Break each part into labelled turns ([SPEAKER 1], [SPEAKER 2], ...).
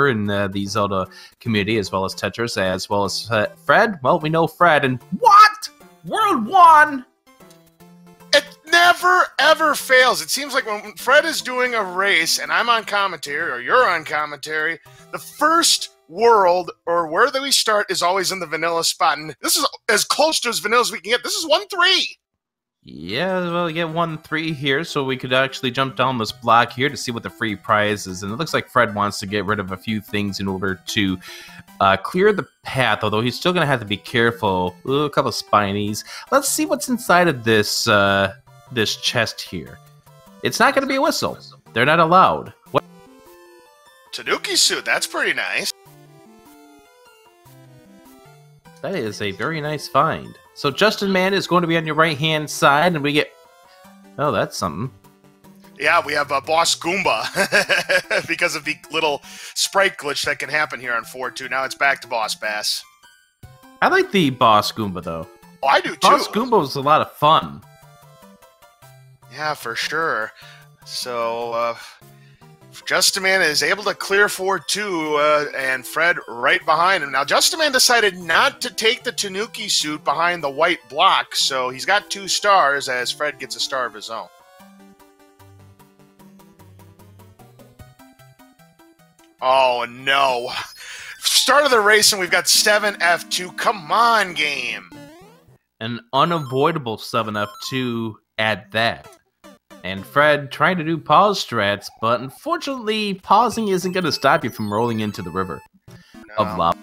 [SPEAKER 1] in the Zelda community, as well as Tetris, as well as Fred. Well, we know Fred, and what? World 1!
[SPEAKER 2] It never, ever fails. It seems like when Fred is doing a race and I'm on commentary, or you're on commentary, the first world, or where we start, is always in the vanilla spot. And this is as close to as vanilla as we can get. This is 1-3.
[SPEAKER 1] Yeah, well, we get 1-3 here, so we could actually jump down this block here to see what the free prize is. And it looks like Fred wants to get rid of a few things in order to clear the path, although he's still going to have to be careful. Ooh, a couple of spinies. Let's see what's inside of this this chest here. It's not going to be a whistle. They're not allowed. What?
[SPEAKER 2] Tanuki suit, that's pretty nice.
[SPEAKER 1] That is a very nice find. So Justin Man is going to be on your right-hand side, and we get... Oh, that's something.
[SPEAKER 2] Yeah, we have Boss Goomba because of the little sprite glitch that can happen here on 4-2. Now it's back to Boss Bass.
[SPEAKER 1] I like the Boss Goomba, though.
[SPEAKER 2] Oh, I do, too.
[SPEAKER 1] Boss Goomba was a lot of fun.
[SPEAKER 2] Yeah, for sure. So, Justin Man is able to clear 4-2, and Fred right behind him. Now, Justin Man decided not to take the Tanuki suit behind the white block, so he's got 2 stars as Fred gets a star of his own. Oh, no. Start of the race, and we've got 7F2. Come on, game.
[SPEAKER 1] An unavoidable 7F2 at that. And Fred trying to do pause strats, but unfortunately, pausing isn't going to stop you from rolling into the river of lava.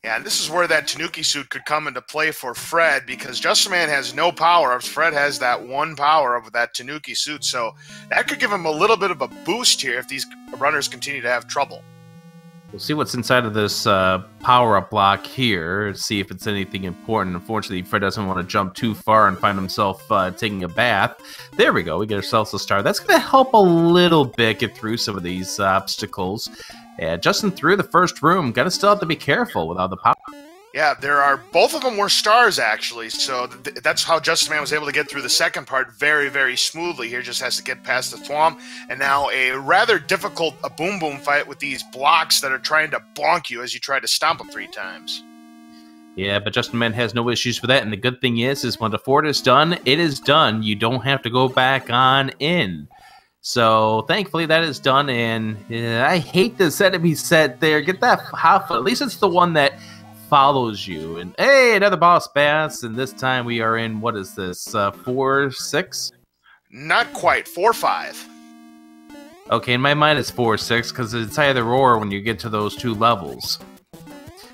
[SPEAKER 2] Yeah, and this is where that Tanuki suit could come into play for Fred, because Justin Man has no power-ups. Fred has that 1 power-up with that Tanuki suit, so that could give him a little bit of a boost here if these runners continue to have trouble.
[SPEAKER 1] We'll see what's inside of this power-up block here, see if it's anything important. Unfortunately, Fred doesn't want to jump too far and find himself taking a bath. There we go, we get ourselves a star. That's going to help a little bit get through some of these obstacles. Justin through the first room, gonna still have to be careful without the power.
[SPEAKER 2] Yeah, both of them were stars, actually, so that's how Justin Man was able to get through the second part very, very smoothly. Here just has to get past the thwomp, and now a rather difficult boom boom fight with these blocks that are trying to bonk you as you try to stomp them 3 times.
[SPEAKER 1] Yeah, but Justin Man has no issues with that, and the good thing is when the fort is done, it is done. You don't have to go back on in. So, thankfully, that is done, and I hate this enemy set there. Get that half, at least it's the one that follows you. And hey, another boss bass, and this time we are in, what is this, 4-6?
[SPEAKER 2] Not quite, 4-5.
[SPEAKER 1] Okay, in my mind it's 4-6, because it's either or when you get to those 2 levels.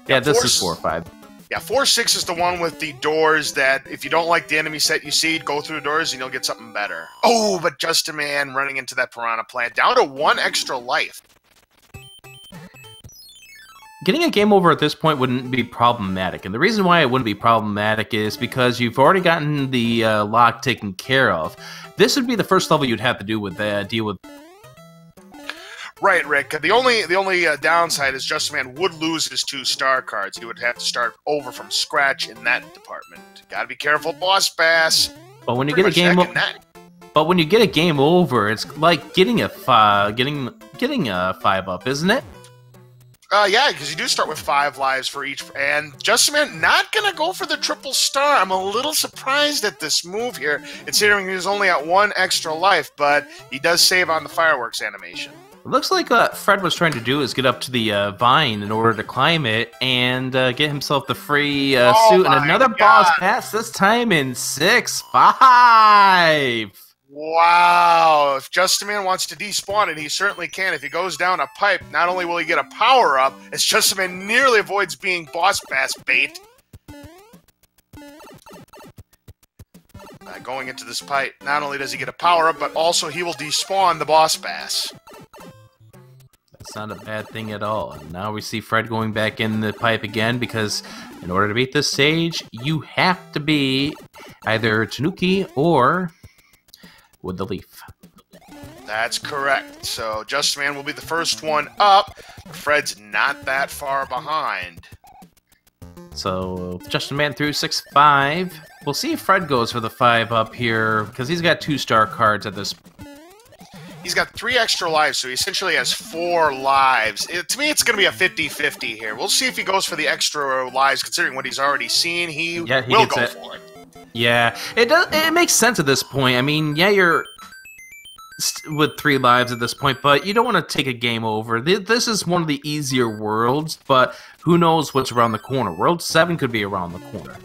[SPEAKER 1] Yeah, this is 4-5.
[SPEAKER 2] Yeah, 4-6 is the one with the doors that if you don't like the enemy set you see, go through the doors and you'll get something better. Oh, but Justin Man running into that piranha plant, down to 1 extra life.
[SPEAKER 1] Getting a game over at this point wouldn't be problematic, and the reason why it wouldn't be problematic is because you've already gotten the lock taken care of. This would be the first level you'd have to deal with.
[SPEAKER 2] Right, Rick. The only downside is Justin Man would lose his 2 star cards. He would have to start over from scratch in that department. Gotta be careful, Boss Bass.
[SPEAKER 1] But when you get a game, when you get a game over, it's like getting a 5-up, isn't it?
[SPEAKER 2] Yeah, because you do start with 5 lives for each. And Justin Man not going to go for the triple star. I'm a little surprised at this move here, considering he's only at 1 extra life, but he does save on the fireworks animation.
[SPEAKER 1] It looks like what Fred was trying to do is get up to the vine in order to climb it and get himself the free suit. And another boss pass, this time in 6-5.
[SPEAKER 2] Wow, if Justin Man wants to despawn it, he certainly can. If he goes down a pipe, not only will he get a power-up, as Justin Man nearly avoids being Boss Bass bait. Going into this pipe, not only does he get a power-up, but also he will despawn the Boss Bass.
[SPEAKER 1] That's not a bad thing at all. And now we see Fred going back in the pipe again, because in order to beat this stage, you have to be either Tanuki or with the leaf.
[SPEAKER 2] That's correct. So Justin Man will be the first one up. Fred's not that far behind.
[SPEAKER 1] So Justin Man through 6-5. We'll see if Fred goes for the 5 up here, because he's got 2 star cards at this.
[SPEAKER 2] He's got 3 extra lives, so he essentially has 4 lives. To me, it's going to be a 50-50 here. We'll see if he goes for the extra lives, considering what he's already seen. He will go for it.
[SPEAKER 1] Yeah, it does. It makes sense at this point. I mean, yeah, you're with 3 lives at this point, but you don't want to take a game over. This is one of the easier worlds, but who knows what's around the corner. World 7 could be around the corner.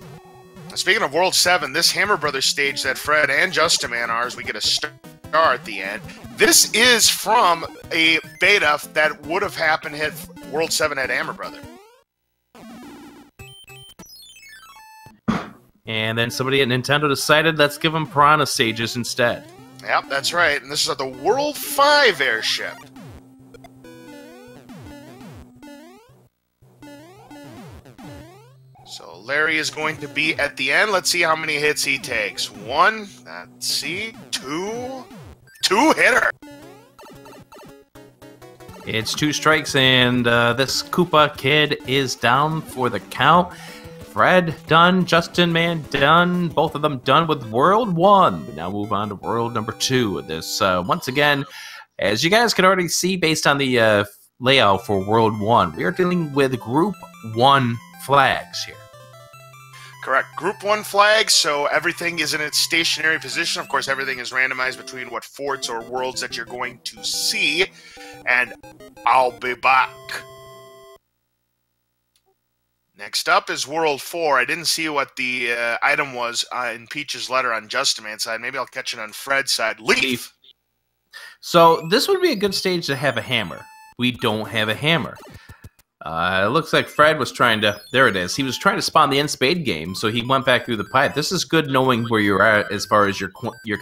[SPEAKER 2] Speaking of World 7, this Hammer Brothers stage that Fred and Justin are, as we get a star at the end, this is from a beta that would have happened had World 7 had Hammer Brother.
[SPEAKER 1] And then somebody at Nintendo decided, let's give them Piranha stages instead.
[SPEAKER 2] Yep, that's right. And this is at the World 5 airship. So Larry is going to be at the end. Let's see how many hits he takes. 1, let's see, 2 hitter.
[SPEAKER 1] It's 2 strikes, and this Koopa kid is down for the count. Fred done, Justin Man done, both of them done with World 1. We now move on to World number 2 of this. Once again, as you guys can already see based on the layout for World 1, we are dealing with Group 1 flags here.
[SPEAKER 2] Correct. Group 1 flags, so everything is in its stationary position. Of course, everything is randomized between what forts or worlds that you're going to see. And I'll be back. Next up is World 4. I didn't see what the item was in Peach's letter on Justin Man's side. Maybe I'll catch it on Fred's side. Leaf!
[SPEAKER 1] So this would be a good stage to have a hammer. We don't have a hammer. It looks like Fred was trying to... There it is. He was trying to spawn the N-Spade game, so he went back through the pipe. This is good knowing where you're at as far as your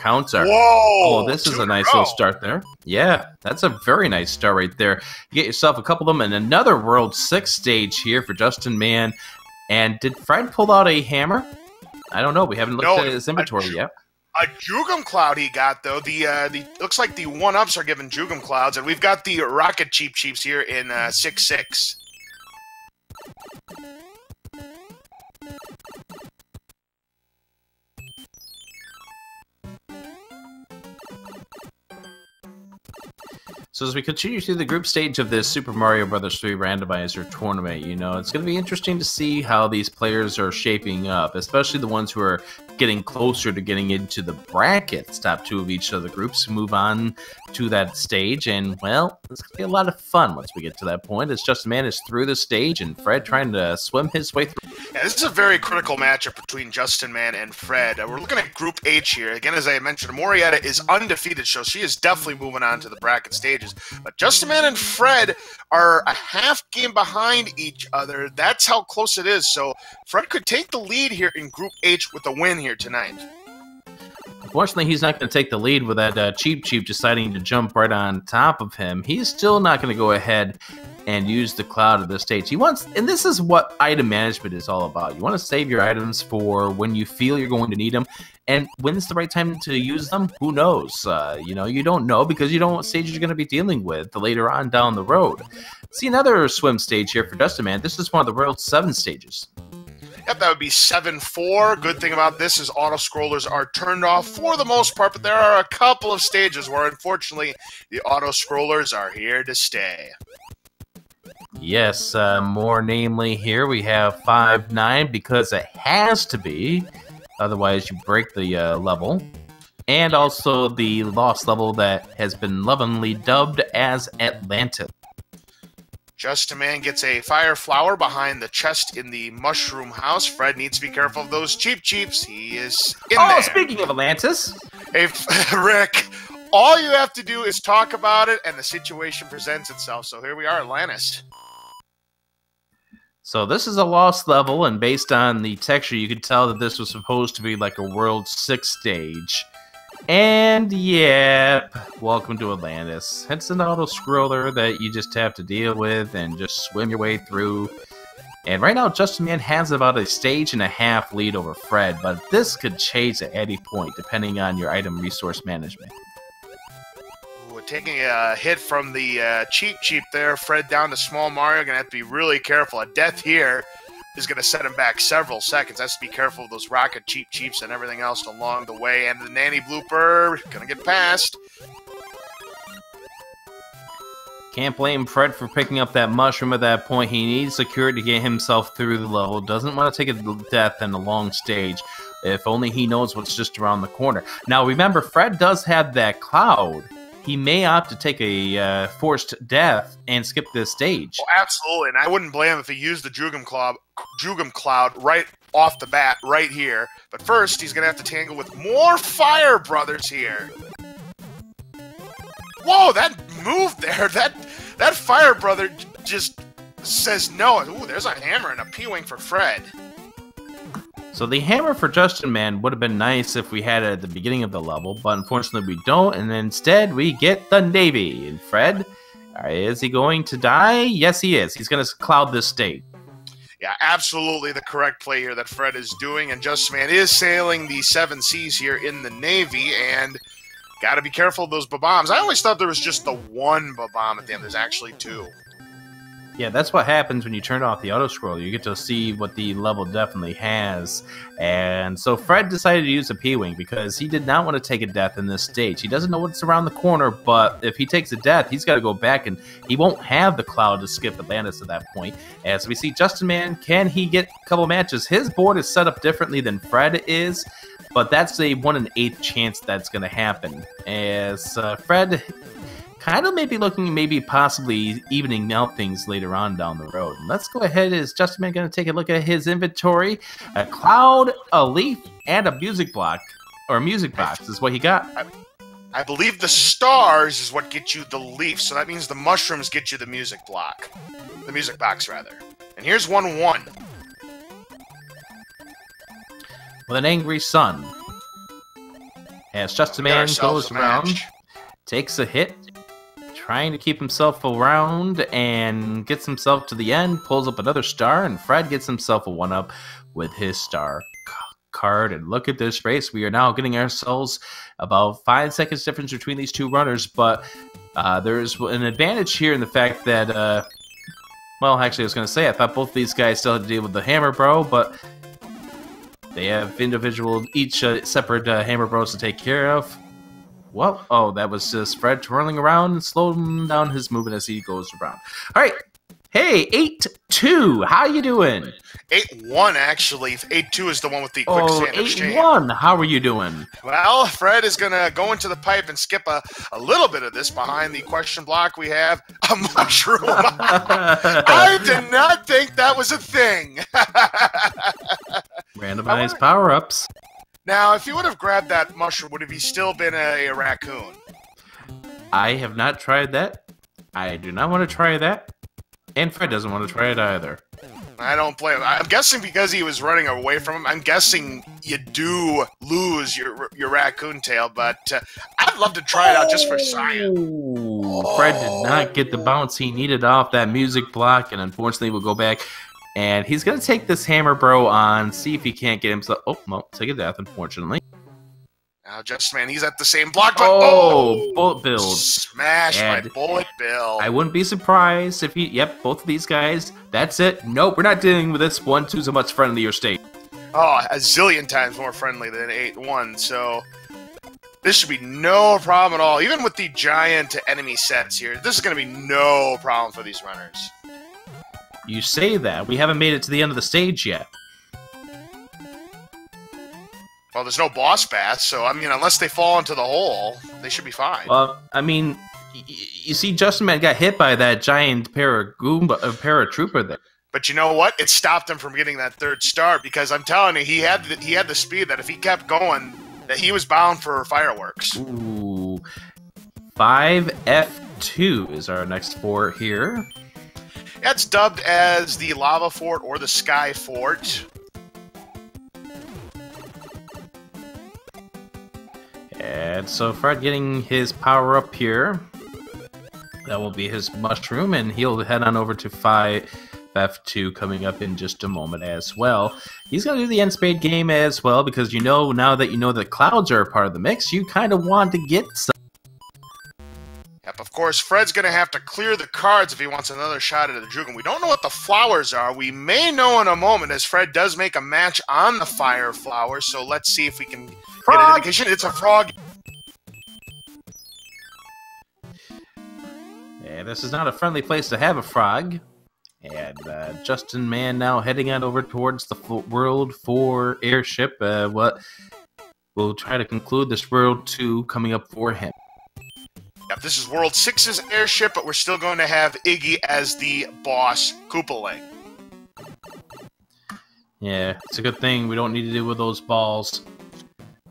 [SPEAKER 1] counts are.
[SPEAKER 2] Whoa!
[SPEAKER 1] Oh, this is a nice little start there. Yeah, that's a very nice start right there. You get yourself a couple of them, and another World 6 stage here for Justin Man. And did Fred pull out a hammer? I don't know. We haven't looked at his inventory yet.
[SPEAKER 2] A Jugum Cloud he got, though. The looks like the 1-ups are given Jugum Clouds, and we've got the Rocket Cheeps here in 6-6.
[SPEAKER 1] So as we continue through the group stage of this Super Mario Bros. 3 Randomizer Tournament, you know, it's going to be interesting to see how these players are shaping up, especially the ones who are getting closer to getting into the brackets, top 2 of each of the groups, move on to that stage, and, well, it's going to be a lot of fun once we get to that point, as Justin Man is through the stage, and Fred trying to swim his way through.
[SPEAKER 2] Yeah, this is a very critical matchup between Justin Man and Fred. We're looking at Group H here. Again, as I mentioned, Morietta is undefeated, so she is definitely moving on to the bracket stages. But Justin Man and Fred are a half game behind each other. That's how close it is. So Fred could take the lead here in Group H with a win here tonight.
[SPEAKER 1] Unfortunately, he's not going to take the lead with that Cheep deciding to jump right on top of him. He's still not going to go ahead and use the cloud at this stage. He wants, and this is what item management is all about. You want to save your items for when you feel you're going to need them. And when's the right time to use them? Who knows? You know, you don't know because you don't know what stage you're going to be dealing with later on down the road. See another swim stage here for Justin Man. This is one of the World 7 stages.
[SPEAKER 2] Yep, that would be 7-4. Good thing about this is auto-scrollers are turned off for the most part, but there are a couple of stages where, unfortunately, the auto-scrollers are here to stay.
[SPEAKER 1] Yes, more namely here we have 5-9 because it has to be. Otherwise, you break the level. And also the lost level that has been lovingly dubbed as Atlantis.
[SPEAKER 2] Justin Man gets a fire flower behind the chest in the mushroom house. Fred needs to be careful of those cheeps. He is in there.
[SPEAKER 1] Oh, speaking of Atlantis.
[SPEAKER 2] Hey, Rick, all you have to do is talk about it and the situation presents itself. So here we are, Atlantis.
[SPEAKER 1] So this is a lost level, and based on the texture, you could tell that this was supposed to be like a World 6 stage. And yeah, welcome to Atlantis. It's an auto-scroller that you just have to deal with and just swim your way through. And right now, Justin Man has about a stage and a half lead over Fred, but this could change at any point depending on your item resource management.
[SPEAKER 2] Taking a hit from the cheap there. Fred down to Small Mario. Going to have to be really careful. A death here is going to set him back several seconds. Has to be careful of those rocket cheeps and everything else along the way. And the nanny blooper going to get past.
[SPEAKER 1] Can't blame Fred for picking up that mushroom at that point. He needs security to get himself through the level. Doesn't want to take a death in a long stage. If only he knows what's just around the corner. Now remember, Fred does have that cloud. He may opt to take a forced death and skip this stage.
[SPEAKER 2] Oh, absolutely, and I wouldn't blame him if he used the Jugum Cloud right off the bat, right here. But first, he's going to have to tangle with more Fire Brothers here. Whoa, that move there, that Fire Brother just says no. Ooh, there's a hammer and a P-Wing for Fred.
[SPEAKER 1] So the hammer for Justin Man would have been nice if we had it at the beginning of the level, but unfortunately we don't, and instead we get the Navy. And Fred, is he going to die? Yes, he is. He's going to cloud this state.
[SPEAKER 2] Yeah, absolutely the correct play here that Fred is doing, and Justin Man is sailing the 7 seas here in the Navy, and got to be careful of those bombs. I always thought there was just the one bomb at the end. There's actually 2.
[SPEAKER 1] Yeah, that's what happens when you turn off the auto-scroll. You get to see what the level definitely has. And so Fred decided to use a P-Wing because he did not want to take a death in this stage. He doesn't know what's around the corner, but if he takes a death, he's got to go back, and he won't have the cloud to skip Atlantis at that point. As we see Justin Man, can he get a couple matches? His board is set up differently than Fred is, but that's a 1 in 8 chance that's going to happen. As Fred kind of maybe looking, maybe possibly evening out things later on down the road. Let's go ahead. Is Justin Man going to take a look at his inventory? A cloud, a leaf, and a music block, or a music box is what he got.
[SPEAKER 2] I believe the stars is what gets you the leaf, so that means the mushrooms get you the music block. The music box, rather. And here's 1-1.
[SPEAKER 1] With an angry sun. As Justin Man goes around, takes a hit, trying to keep himself around, and gets himself to the end, pulls up another star, and Fred gets himself a 1-up with his star card. And look at this race. We are now getting ourselves about 5 seconds difference between these two runners, but there's an advantage here in the fact that, well, actually I was going to say, I thought both these guys still had to deal with the Hammer Bro, but they have individual, each separate Hammer Bros to take care of. Well, oh, that was just Fred twirling around and slowing down his movement as he goes around. All right. Hey, 8-2. How you doing?
[SPEAKER 2] 8-1, actually. 8-2 is the one with the quicksand exchange.
[SPEAKER 1] 8-1. How are you doing?
[SPEAKER 2] Well, Fred is going to go into the pipe and skip a little bit of this behind the question block. We have a mushroom. I did not think that was a thing.
[SPEAKER 1] Randomized power-ups.
[SPEAKER 2] Now, if he would have grabbed that mushroom, would have he still been a raccoon?
[SPEAKER 1] I have not tried that. I do not want to try that. And Fred doesn't want to try it either.
[SPEAKER 2] I don't blame him. I'm guessing because he was running away from him, I'm guessing you do lose your raccoon tail, but I'd love to try it out just for science.
[SPEAKER 1] Fred did not get the bounce he needed off that music block, and unfortunately will go back. And he's going to take this Hammer Bro on, see if he can't get himself... Oh, well, take a death, unfortunately.
[SPEAKER 2] Now, Justin Man, he's at the same block, but...
[SPEAKER 1] Oh, Bullet Build.
[SPEAKER 2] Smash by Bullet Bill.
[SPEAKER 1] I wouldn't be surprised if he... Yep, both of these guys. That's it. Nope, we're not dealing with this 1-2 a much friendlier state.
[SPEAKER 2] Oh, a zillion times more friendly than 8-1, so... This should be no problem at all. Even with the giant enemy sets here, this is going to be no problem for these runners.
[SPEAKER 1] You say that. We haven't made it to the end of the stage yet.
[SPEAKER 2] Well, there's no boss bath, so, I mean, unless they fall into the hole, they should be fine.
[SPEAKER 1] Well, I mean, you see, Justin Man got hit by that giant paratrooper there.
[SPEAKER 2] But you know what? It stopped him from getting that 3rd star, because I'm telling you, he had the speed that if he kept going, that he was bound for fireworks.
[SPEAKER 1] Ooh. 5F2 is our next fort here.
[SPEAKER 2] That's dubbed as the Lava Fort or the Sky Fort.
[SPEAKER 1] And so Fred getting his power up here. That will be his mushroom, and he'll head on over to 5F2 coming up in just a moment as well. He's going to do the end spade game as well, because you know, now that you know that clouds are a part of the mix, you kind of want to get some.
[SPEAKER 2] Yep, of course, Fred's going to have to clear the cards if he wants another shot at the Jugan. We don't know what the flowers are. We may know in a moment, as Fred does make a match on the fire flower, so let's see if we can get an indication. It's a frog.
[SPEAKER 1] this is not a friendly place to have a frog. And Justin Man now heading on over towards the World 4 airship. We'll try to conclude this World 2 coming up for him.
[SPEAKER 2] Yep, this is World 6's airship, but we're still going to have Iggy as the boss Koopaling.
[SPEAKER 1] Yeah, it's a good thing we don't need to deal with those balls.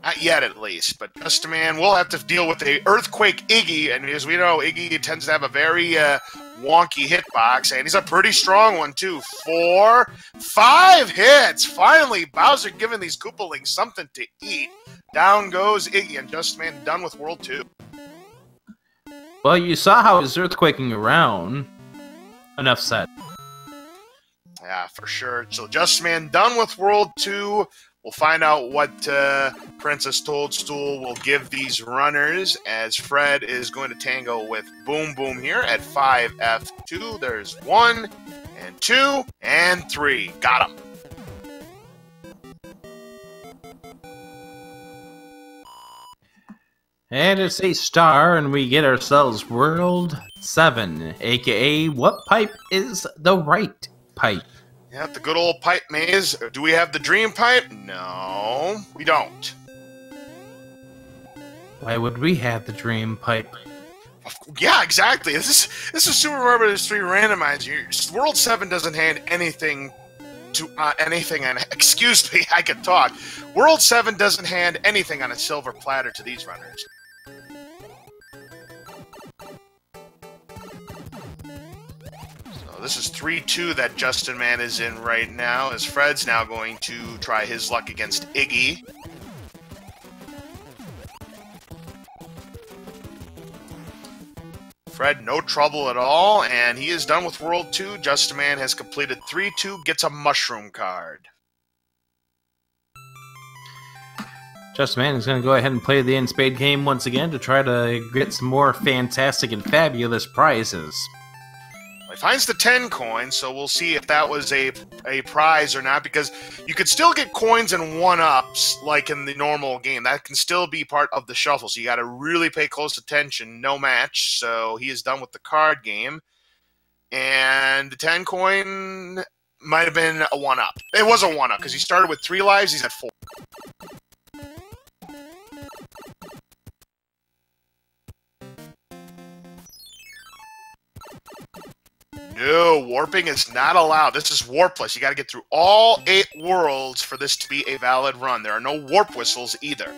[SPEAKER 2] Not yet, at least. But Justin Man will have to deal with the Earthquake Iggy, and as we know, Iggy tends to have a very wonky hitbox, and he's a pretty strong one, too. 4, 5 hits! Finally, Bowser giving these Koopalings something to eat. Down goes Iggy, and Justin Man done with World 2.
[SPEAKER 1] Well, you saw how he's earthquaking around. Enough said.
[SPEAKER 2] Yeah, for sure. So Justin Man done with World 2. We'll find out what Princess Toadstool will give these runners, as Fred is going to tango with Boom Boom here at 5F2. There's 1, and 2, and 3. Got him.
[SPEAKER 1] And it's a star, and we get ourselves World 7, aka what pipe is the right pipe?
[SPEAKER 2] Yeah, the good old pipe maze. Do we have the dream pipe? No, we don't.
[SPEAKER 1] Why would we have the dream pipe?
[SPEAKER 2] Yeah, exactly. This is Super Mario Bros. 3 Randomizer. World 7 doesn't hand anything to anything, and excuse me, I can talk. World 7 doesn't hand anything on a silver platter to these runners. This is 3-2 that Justin Man is in right now, as Fred's now going to try his luck against Iggy. Fred, no trouble at all, and he is done with World 2. Justin Man has completed 3-2, gets a mushroom card.
[SPEAKER 1] Justin Man is going to go ahead and play the in-spade game once again to try to get some more fantastic and fabulous prizes.
[SPEAKER 2] He finds the 10 coins, so we'll see if that was a prize or not, because you could still get coins and 1-ups like in the normal game. That can still be part of the shuffle, so you got to really pay close attention. No match, so he is done with the card game. And the 10 coin might have been a 1-up. It was a 1-up, because he started with 3 lives, he's at 4. No, warping is not allowed. This is Warpless. You got to get through all 8 worlds for this to be a valid run. There are no warp whistles either.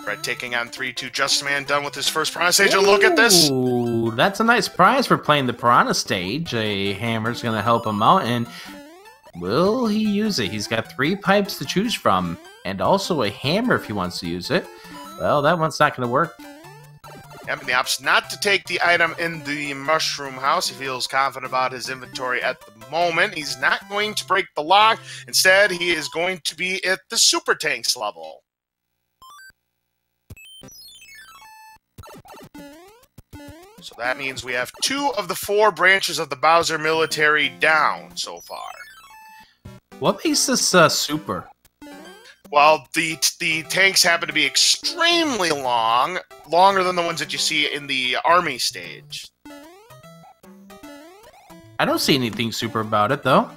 [SPEAKER 2] Fred taking on 3-2. Justin Man done with his first Piranha stage. And look at this.
[SPEAKER 1] Ooh, that's a nice prize for playing the Piranha stage. A hammer's going to help him out, and will he use it? He's got 3 pipes to choose from, and also a hammer if he wants to use it. Well, that one's not going to work.
[SPEAKER 2] Yep, he opts not to take the item in the mushroom house. He feels confident about his inventory at the moment. He's not going to break the lock. Instead, he is going to be at the Super Tanks level. So that means we have 2 of the 4 branches of the Bowser military down so far.
[SPEAKER 1] What makes this super?
[SPEAKER 2] Well, the tanks happen to be extremely long, longer than the ones that you see in the army stage.
[SPEAKER 1] I don't see anything super about it, though.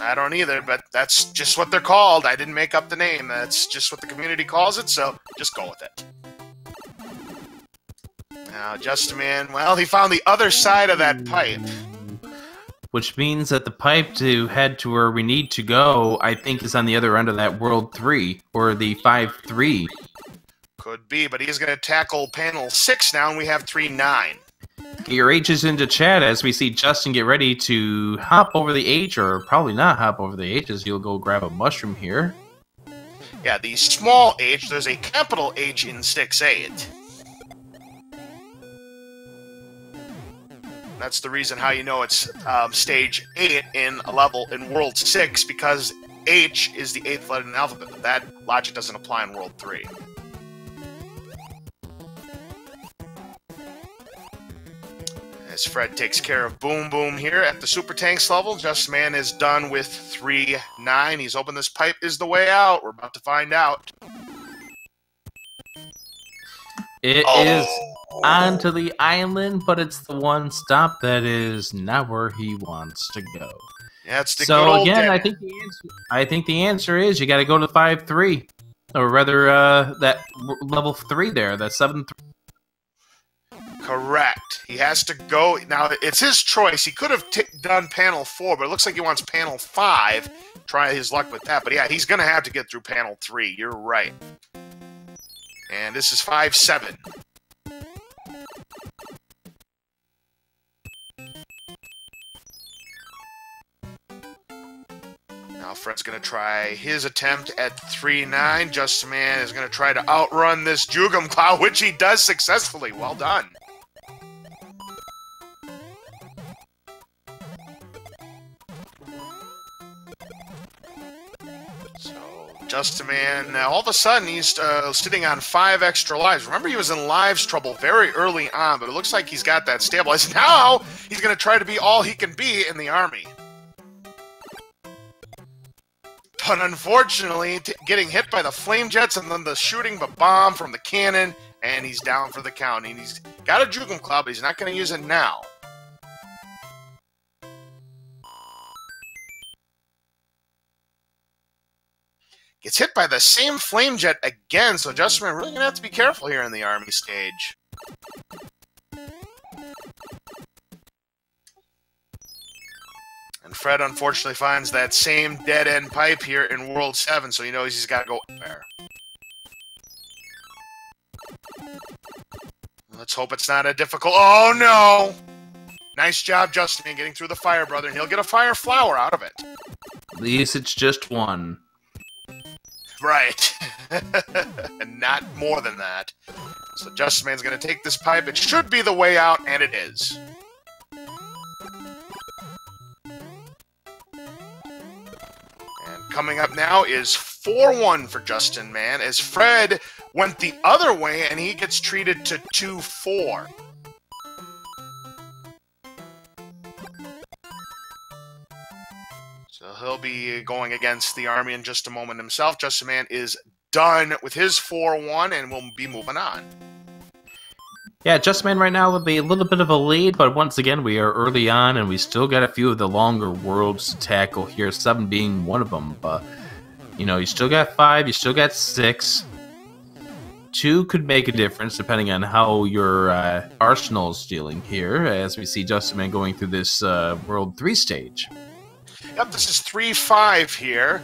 [SPEAKER 2] I don't either, but that's just what they're called. I didn't make up the name. That's just what the community calls it, so just go with it. Now, Justin Man, well, he found the other side of that pipe.
[SPEAKER 1] Which means that the pipe to head to where we need to go, I think, is on the other end of that World 3, or the 5-3.
[SPEAKER 2] Could be, but he's going to tackle panel 6 now, and we have 3-9.
[SPEAKER 1] Get your H's into chat as we see Justin get ready to hop over the H, or probably not hop over the H, as he'll go grab a mushroom here.
[SPEAKER 2] Yeah, the small H, there's a capital H in 6-8. That's the reason how you know it's stage 8 in a level in World 6, because H is the 8th letter in the alphabet, but that logic doesn't apply in World 3. As Fred takes care of Boom Boom here at the Super Tanks level, Justin Man is done with 3-9. He's hoping this pipe is the way out. We're about to find out.
[SPEAKER 1] It is onto the island, but it's the one stop that is not where he wants to go.
[SPEAKER 2] Yeah, it's the good
[SPEAKER 1] So
[SPEAKER 2] old
[SPEAKER 1] again,
[SPEAKER 2] dead
[SPEAKER 1] I think the answer is you got to go to 5-3, or rather, that level 3 there, that 7-3.
[SPEAKER 2] Correct. He has to go. Now, it's his choice. He could have done panel 4, but it looks like he wants panel 5. Try his luck with that. But yeah, he's going to have to get through panel 3. You're right. And this is 5-7. Now, Fred's going to try his attempt at 3-9. Justin is going to try to outrun this Jugum Cloud, which he does successfully. Well done. Justin all of a sudden, he's sitting on 5 extra lives. Remember, he was in lives trouble very early on, but it looks like he's got that stabilized. Now, he's going to try to be all he can be in the army. But unfortunately, getting hit by the flame jets and then the shooting the bomb from the cannon, and he's down for the count. And he's got a Jugum Cloud, but he's not going to use it now. Gets hit by the same flame jet again, so Justin really going to have to be careful here in the army stage. And Fred unfortunately finds that same dead-end pipe here in World 7, so he knows he's got to go there. Let's hope it's not a difficult... Oh, no! Nice job, Justin, getting through the fire, brother, and he'll get a fire flower out of it.
[SPEAKER 1] At least it's just one.
[SPEAKER 2] Right. And not more than that. So Justin Man's going to take this pipe. It should be the way out, and it is. And coming up now is 4-1 for Justin Man, as Fred went the other way, and he gets treated to 2-4. So he'll be going against the Army in just a moment himself. Justin Man is done with his 4-1, and we'll be moving on.
[SPEAKER 1] Yeah, Justin Man right now with a little bit of a lead, but once again, we are early on, and we still got a few of the longer worlds to tackle here, 7 being one of them. But, you know, you still got 5, you still got 6. 2 could make a difference depending on how your arsenal is dealing here, as we see Justin Man going through this World 3 stage.
[SPEAKER 2] Yep, this is 3-5 here,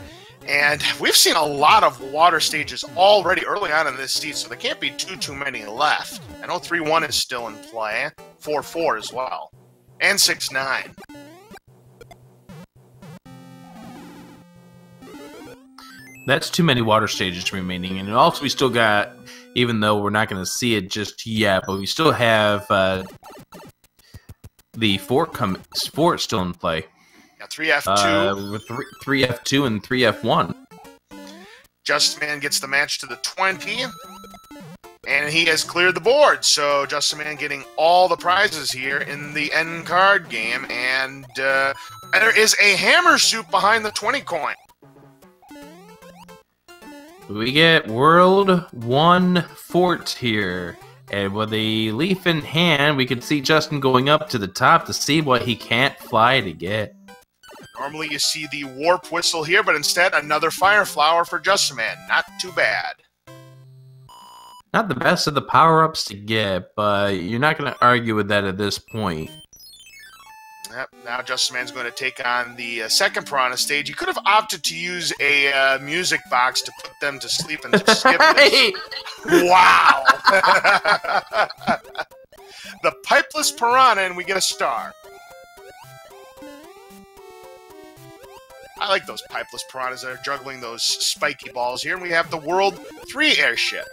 [SPEAKER 2] and we've seen a lot of water stages already early on in this season, so there can't be too many left. I know 3-1 is still in play, 4-4 as well, and 6-9.
[SPEAKER 1] That's too many water stages remaining, and also we still got, even though we're not going to see it just yet, but we still have the fort still in play.
[SPEAKER 2] 3F2.
[SPEAKER 1] With 3F2 and 3F1.
[SPEAKER 2] Justin Man gets the match to the 20. And he has cleared the board. So Justin Man getting all the prizes here in the end card game. And there is a hammer soup behind the 20 coin.
[SPEAKER 1] We get World 1 Fort here. And with a leaf in hand, we can see Justin going up to the top to see what he can't fly to get.
[SPEAKER 2] Normally you see the warp whistle here, but instead another fire flower for Justin Man. Not too bad.
[SPEAKER 1] Not the best of the power-ups to get, but you're not going to argue with that at this point.
[SPEAKER 2] Yep, now Justin Man's going to take on the second Piranha stage. He could have opted to use a music box to put them to sleep and skip this. Wow! The Pipeless Piranha, and we get a star. I like those Pipeless Piranhas that are juggling those spiky balls here. And we have the World 3 airship.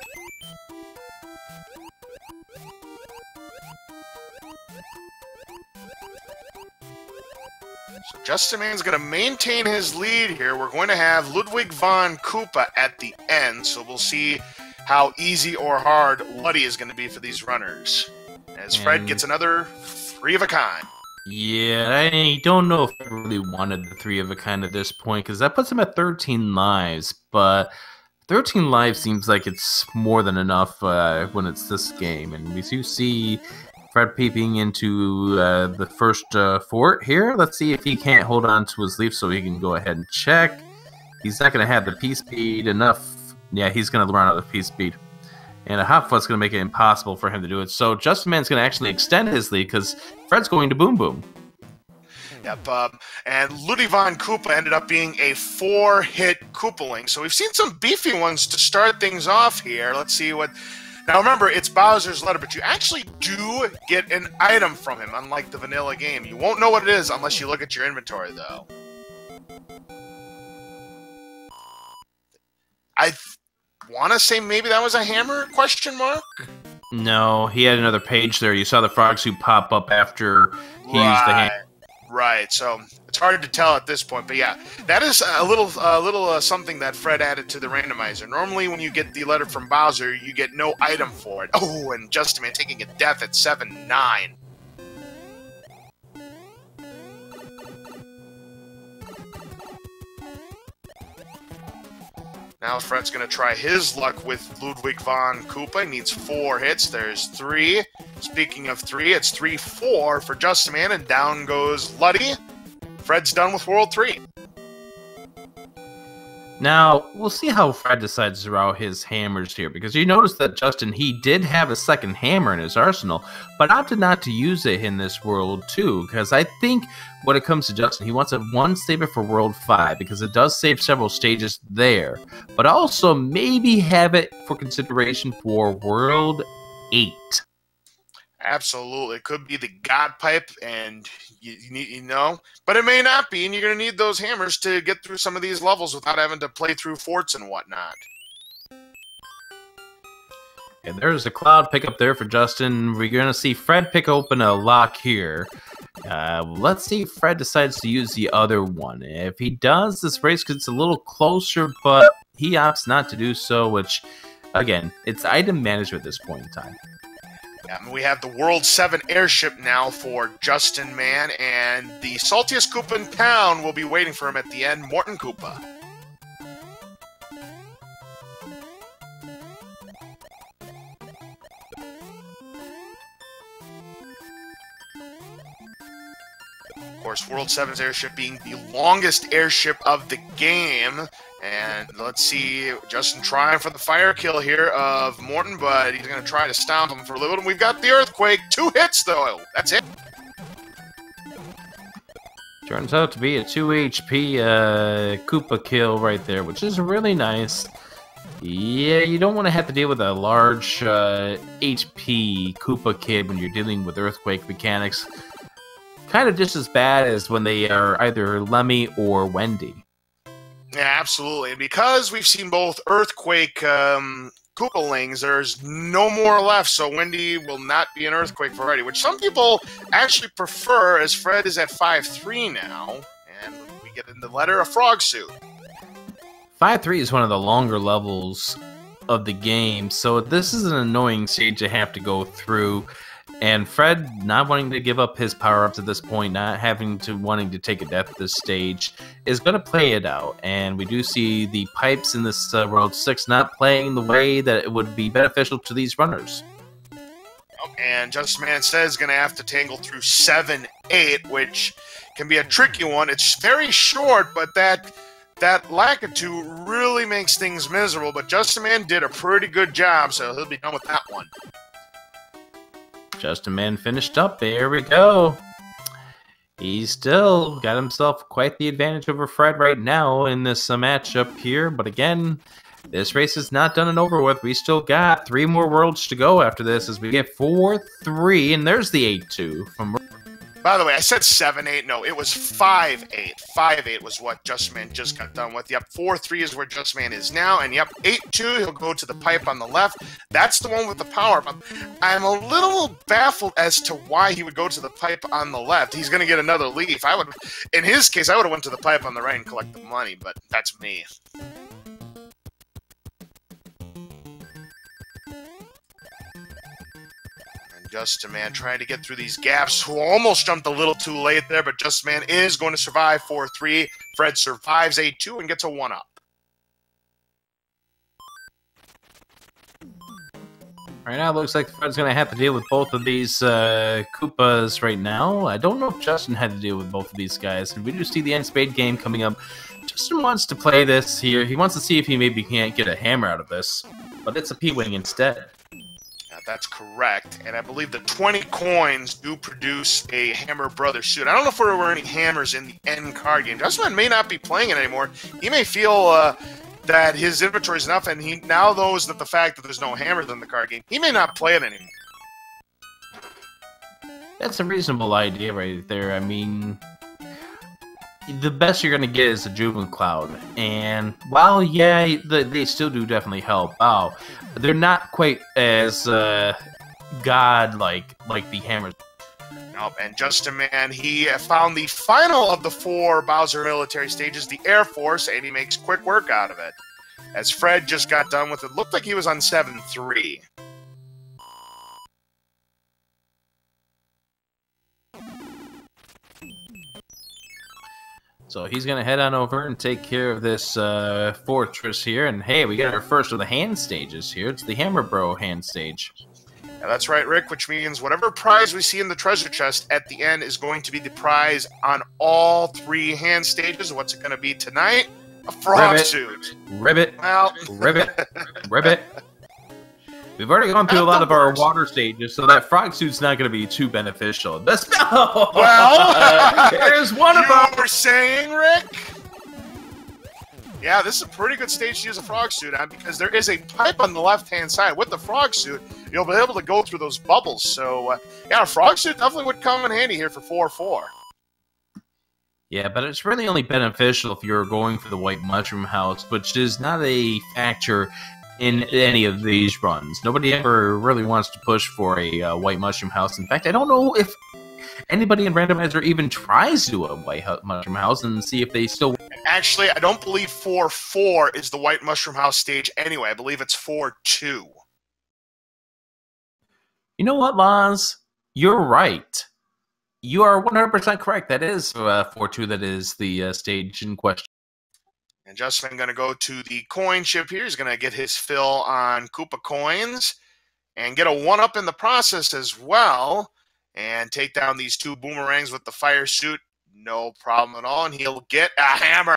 [SPEAKER 2] So Justin Man's going to maintain his lead here. We're going to have Ludwig von Koopa at the end. So we'll see how easy or hard Luddy is going to be for these runners. As Fred gets another 3 of a kind.
[SPEAKER 1] Yeah, I don't know if I really wanted the 3 of a kind at this point, because that puts him at 13 lives, but 13 lives seems like it's more than enough when it's this game. And we do see Fred peeping into the first fort here. Let's see if he can't hold on to his leaf so he can go ahead and check. He's not going to have the P-speed enough. Yeah, he's going to run out of P-speed. And a hot foot's going to make it impossible for him to do it. So Justin Man's going to actually extend his lead because Fred's going to Boom Boom.
[SPEAKER 2] Yep, and Luddy Von Koopa ended up being a 4-hit Koopaling. So we've seen some beefy ones to start things off here. Let's see what... Now remember, it's Bowser's letter, but you actually do get an item from him, unlike the vanilla game. You won't know what it is unless you look at your inventory, though. I want to say maybe that was a hammer, question mark?
[SPEAKER 1] No, he had another page there. You saw the frog suit pop up after he used the hammer.
[SPEAKER 2] Right, so it's hard to tell at this point, but yeah, that is a little something that Fred added to the randomizer. Normally, when you get the letter from Bowser, you get no item for it. Oh, and Justin Man taking a death at 7-9. Now Fred's going to try his luck with Ludwig von Koopa. He needs 4 hits. There's 3. Speaking of 3, it's 3-4 for Justin Man, and down goes Luddy. Fred's done with World 3.
[SPEAKER 1] Now, we'll see how Fred decides to route his hammers here, because you notice that Justin, he did have a second hammer in his arsenal, but opted not to use it in this World 2, because I think when it comes to Justin, he wants a 1 saver for World 5, because it does save several stages there, but also maybe have it for consideration for World 8.
[SPEAKER 2] Absolutely. It could be the God Pipe, and you know, but it may not be, and you're going to need those hammers to get through some of these levels without having to play through forts and whatnot.
[SPEAKER 1] And there's a cloud pick up there for Justin. We're going to see Fred pick open a lock here. Let's see if Fred decides to use the other one. If he does, this race gets a little closer, but he opts not to do so, which, again, it's item management at this point in time.
[SPEAKER 2] We have the World 7 airship now for Justin Man, and the saltiest Koopa in town will be waiting for him at the end, Morton Koopa. Of course, World 7's airship being the longest airship of the game. And let's see, Justin trying for the fire kill here of Morton, but he's going to try to stomp him for a little bit. And we've got the Earthquake. 2 hits, though. That's it.
[SPEAKER 1] Turns out to be a 2 HP Koopa kill right there, which is really nice. Yeah, you don't want to have to deal with a large HP Koopa kid when you're dealing with Earthquake mechanics. Kind of just as bad as when they are either Lemmy or Wendy.
[SPEAKER 2] Yeah, absolutely. And because we've seen both Earthquake Koopalings, there's no more left, so Wendy will not be an Earthquake variety, which some people actually prefer, as Fred is at 5-3 now, and we get in the letter a Frog Suit.
[SPEAKER 1] 5-3 is one of the longer levels of the game, so this is an annoying stage to have to go through. And Fred, not wanting to give up his power-ups at this point, not wanting to take a death at this stage, is going to play it out. And we do see the pipes in this World 6 not playing the way that it would be beneficial to these runners.
[SPEAKER 2] And Justin Man says going to have to tangle through 7-8, which can be a tricky one. It's very short, but that Lakitu really makes things miserable. But Justin Man did a pretty good job, so he'll be done with that one.
[SPEAKER 1] Justin Man finished up. There we go. He's still got himself quite the advantage over Fred right now in this matchup here. But again, this race is not done and over with. We still got 3 more worlds to go after this as we get 4-3. And there's the 8-2 from...
[SPEAKER 2] By the way, I said 7-8. No, it was 5-8. 5-8 was what Justin Man just got done with. Yep, 4-3 is where Justin Man is now. And yep, 8-2, he'll go to the pipe on the left. That's the one with the power. But I'm a little baffled as to why he would go to the pipe on the left. He's going to get another leaf. In his case, I would have went to the pipe on the right and collect the money, but that's me. Justin Man trying to get through these gaps, who almost jumped a little too late there, but Justin Man is going to survive 4-3. Fred survives 8-2 and gets a 1-up.
[SPEAKER 1] Right now, it looks like Fred's going to have to deal with both of these Koopas right now. I don't know if Justin had to deal with both of these guys. And we do see the end spade game coming up. Justin wants to play this here. He wants to see if he maybe can't get a hammer out of this. But it's a P-Wing instead.
[SPEAKER 2] That's correct, and I believe the 20 coins do produce a Hammer Brother suit. I don't know if there were any hammers in the end card game. Justin may not be playing it anymore. He may feel that his inventory is enough, and he now knows that the fact that there's no hammers in the card game, he may not play it anymore.
[SPEAKER 1] That's a reasonable idea right there. I mean, the best you're going to get is a Jubilant Cloud. And while, yeah, they still do definitely help out, they're not quite as godlike like the hammers.
[SPEAKER 2] Nope, and Justin Man, he found the final of the 4 Bowser military stages, the Air Force, and he makes quick work out of it. As Fred just got done with it, looked like he was on 7-3.
[SPEAKER 1] So he's going to head on over and take care of this fortress here. And hey, we got our first of the hand stages here. It's the Hammer Bro hand stage.
[SPEAKER 2] Yeah, that's right, Rick, which means whatever prize we see in the treasure chest at the end is going to be the prize on all 3 hand stages. What's it going to be tonight? A frog suit.
[SPEAKER 1] Ribbit.
[SPEAKER 2] Well.
[SPEAKER 1] Ribbit. Ribbit. We've already gone through a lot of our water stages, so that frog suit's not going to be too beneficial.
[SPEAKER 2] Well,
[SPEAKER 1] there's one of them.
[SPEAKER 2] You were saying, Rick? Yeah, this is a pretty good stage to use a frog suit on because there is a pipe on the left-hand side. With the frog suit, you'll be able to go through those bubbles. So, yeah, a frog suit definitely would come in handy here for 4-4.
[SPEAKER 1] Yeah, but it's really only beneficial if you're going for the White Mushroom House, which is not a factor in any of these runs. Nobody ever really wants to push for a White Mushroom House. In fact, I don't know if anybody in Randomizer even tries to do a White Mushroom House and see if they still...
[SPEAKER 2] Actually, I don't believe 4-4 is the White Mushroom House stage anyway. I believe it's 4-2.
[SPEAKER 1] You know what, Laz? You're right. You are 100% correct. That is 4-2. That is the stage in question.
[SPEAKER 2] And Justin going to go to the coin ship here. He's going to get his fill on Koopa coins and get a 1-up in the process as well. And take down these 2 boomerangs with the fire suit. No problem at all. And he'll get a hammer.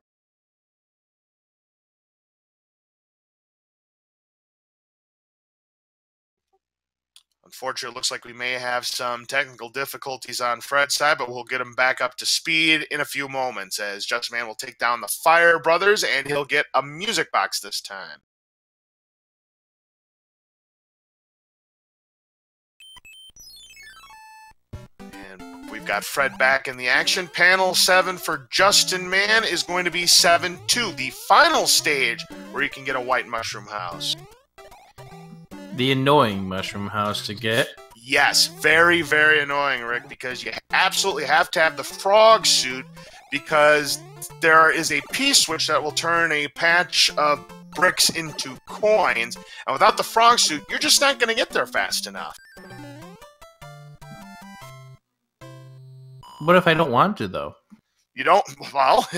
[SPEAKER 2] Unfortunately, it looks like we may have some technical difficulties on Fred's side, but we'll get him back up to speed in a few moments as Justin Man will take down the Fire Brothers, and he'll get a music box this time. And we've got Fred back in the action. Panel 7 for Justin Man is going to be 7-2, the final stage where you can get a White Mushroom House.
[SPEAKER 1] The annoying Mushroom House to get.
[SPEAKER 2] Yes, very, very annoying, Rick, because you absolutely have to have the frog suit because there is a P-switch that will turn a patch of bricks into coins, and without the frog suit, you're just not going to get there fast enough.
[SPEAKER 1] What if I don't want to, though?
[SPEAKER 2] You don't, well,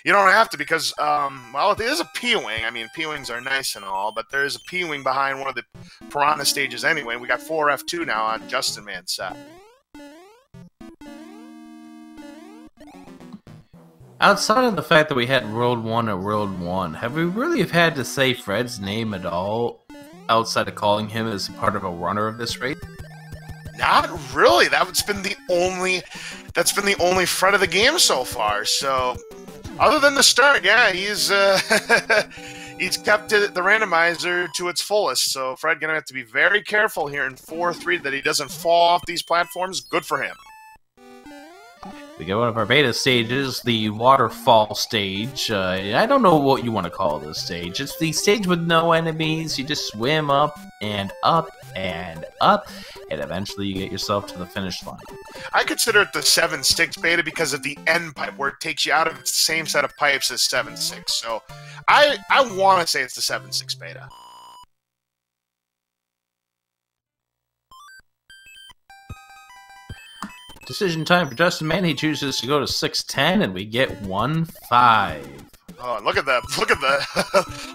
[SPEAKER 2] you don't have to because, well, it is a P-Wing. I mean, P-Wings are nice and all, but there is a P-Wing behind one of the Piranha stages anyway. We got 4F2 now on Justin Man's set.
[SPEAKER 1] Outside of the fact that we had World 1 at World 1, have we really had to say Fred's name at all outside of calling him as part of a runner of this race?
[SPEAKER 2] Not really. That's been the only Fred of the game so far. So, other than the start, yeah, he's he's kept the randomizer to its fullest. So, Fred gonna have to be very careful here in 4-3 that he doesn't fall off these platforms. Good for him.
[SPEAKER 1] We got one of our beta stages, the waterfall stage. I don't know what you want to call this stage. It's the stage with no enemies. You just swim up and up and up, and eventually you get yourself to the finish line.
[SPEAKER 2] I consider it the 7-6 beta because of the end pipe, where it takes you out of the same set of pipes as 7-6. So I want to say it's the 7-6 beta.
[SPEAKER 1] Decision time for Justin Man. He chooses to go to 6-10, and we get 1-5.
[SPEAKER 2] Oh, look at the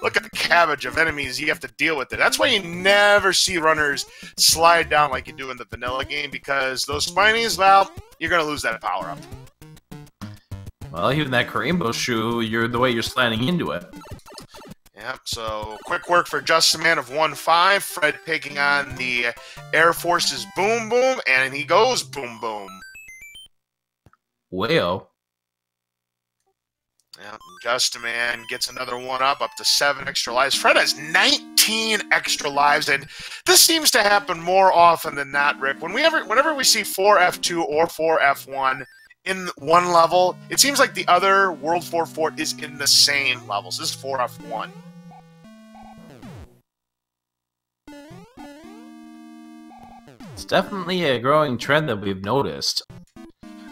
[SPEAKER 2] look at the cabbage of enemies you have to deal with. That's why you never see runners slide down like you do in the vanilla game, because those spinies, well, you're gonna lose that power up.
[SPEAKER 1] Well, even that rainbow shoe, the way you're sliding into it.
[SPEAKER 2] Yep, so quick work for Justin of 1-5. Fred taking on the Air Force's Boom Boom, and he goes Boom Boom.
[SPEAKER 1] Well.
[SPEAKER 2] Yep, Justin gets another one up to 7 extra lives. Fred has 19 extra lives, and this seems to happen more often than not, Rick. Whenever we see 4F2 or 4F1 in one level, it seems like the other World 4 fort is in the same levels. This is 4F1.
[SPEAKER 1] It's definitely a growing trend that we've noticed.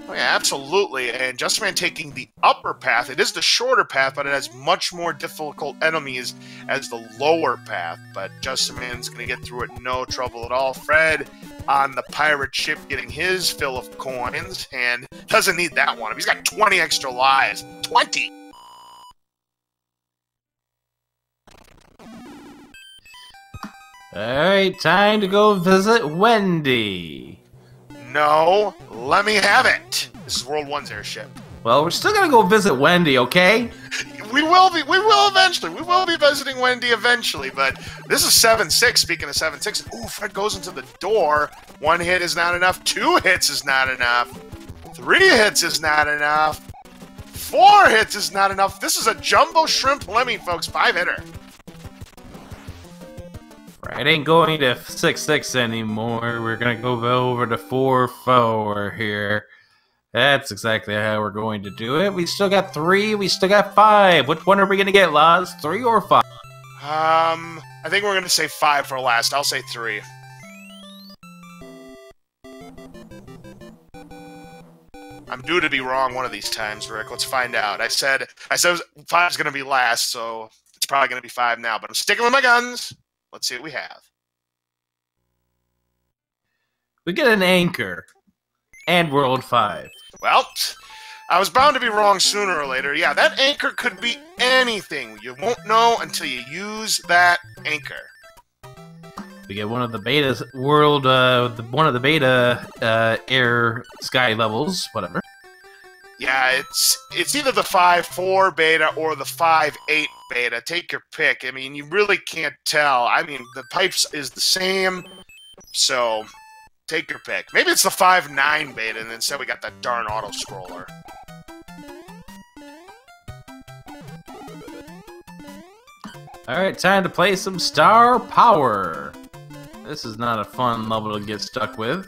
[SPEAKER 2] Oh, yeah, absolutely. And Justin taking the upper path. It is the shorter path, but it has much more difficult enemies as the lower path. But Justin Man's going to get through it no trouble at all. Fred on the pirate ship getting his fill of coins, and doesn't need that one. He's got 20 extra lives. 20!
[SPEAKER 1] Alright, time to go visit Wendy.
[SPEAKER 2] No, let me have it. This is World 1's airship.
[SPEAKER 1] Well, we're still gonna go visit Wendy, okay?
[SPEAKER 2] We will eventually. We will be visiting Wendy eventually, but this is 7-6, speaking of 7-6. Ooh, Fred goes into the door. 1 hit is not enough. 2 hits is not enough. 3 hits is not enough. 4 hits is not enough. This is a jumbo shrimp lemming, folks. 5-hitter.
[SPEAKER 1] Fred ain't going to 6-6 anymore. We're gonna go over to 4-4 here. That's exactly how we're going to do it. We still got 3, we still got 5. Which one are we gonna get, Laz? 3 or 5?
[SPEAKER 2] I think we're gonna say 5 for last. I'll say 3. I'm due to be wrong one of these times, Rick. Let's find out. I said 5 is gonna be last, so it's probably gonna be 5 now. But I'm sticking with my guns. Let's see what we have.
[SPEAKER 1] We get an anchor. And World 5.
[SPEAKER 2] Well, I was bound to be wrong sooner or later. Yeah, that anchor could be anything. You won't know until you use that anchor.
[SPEAKER 1] We get one of the beta one of the beta air sky levels, whatever.
[SPEAKER 2] Yeah, it's either the 5.4 beta or the 5.8 beta. Take your pick. I mean, you really can't tell. I mean, the pipes is the same, so take your pick. Maybe it's the 5.9 beta, and instead we got that darn auto-scroller.
[SPEAKER 1] Alright, time to play some Star Power. This is not a fun level to get stuck with.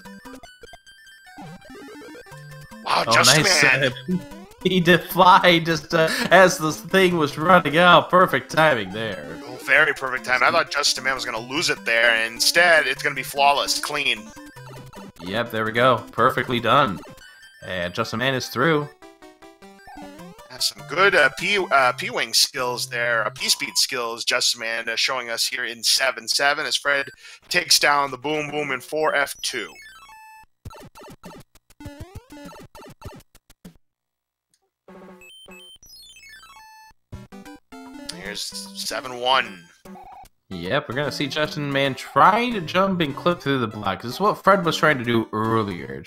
[SPEAKER 2] Wow, Justin
[SPEAKER 1] nice. He did fly just as this thing was running out. Perfect timing there.
[SPEAKER 2] Oh, very perfect time. I thought Justin Man was going to lose it there, and instead it's going to be flawless, clean.
[SPEAKER 1] Yep, there we go. Perfectly done. And Justin Man is through.
[SPEAKER 2] That's some good P-wing skills there, P-speed skills, Justin Man showing us here in 7-7 as Fred takes down the Boom Boom in 4F2. Here's 7-1.
[SPEAKER 1] Yep, we're going to see Justin Man trying to jump and clip through the block. This is what Fred was trying to do earlier.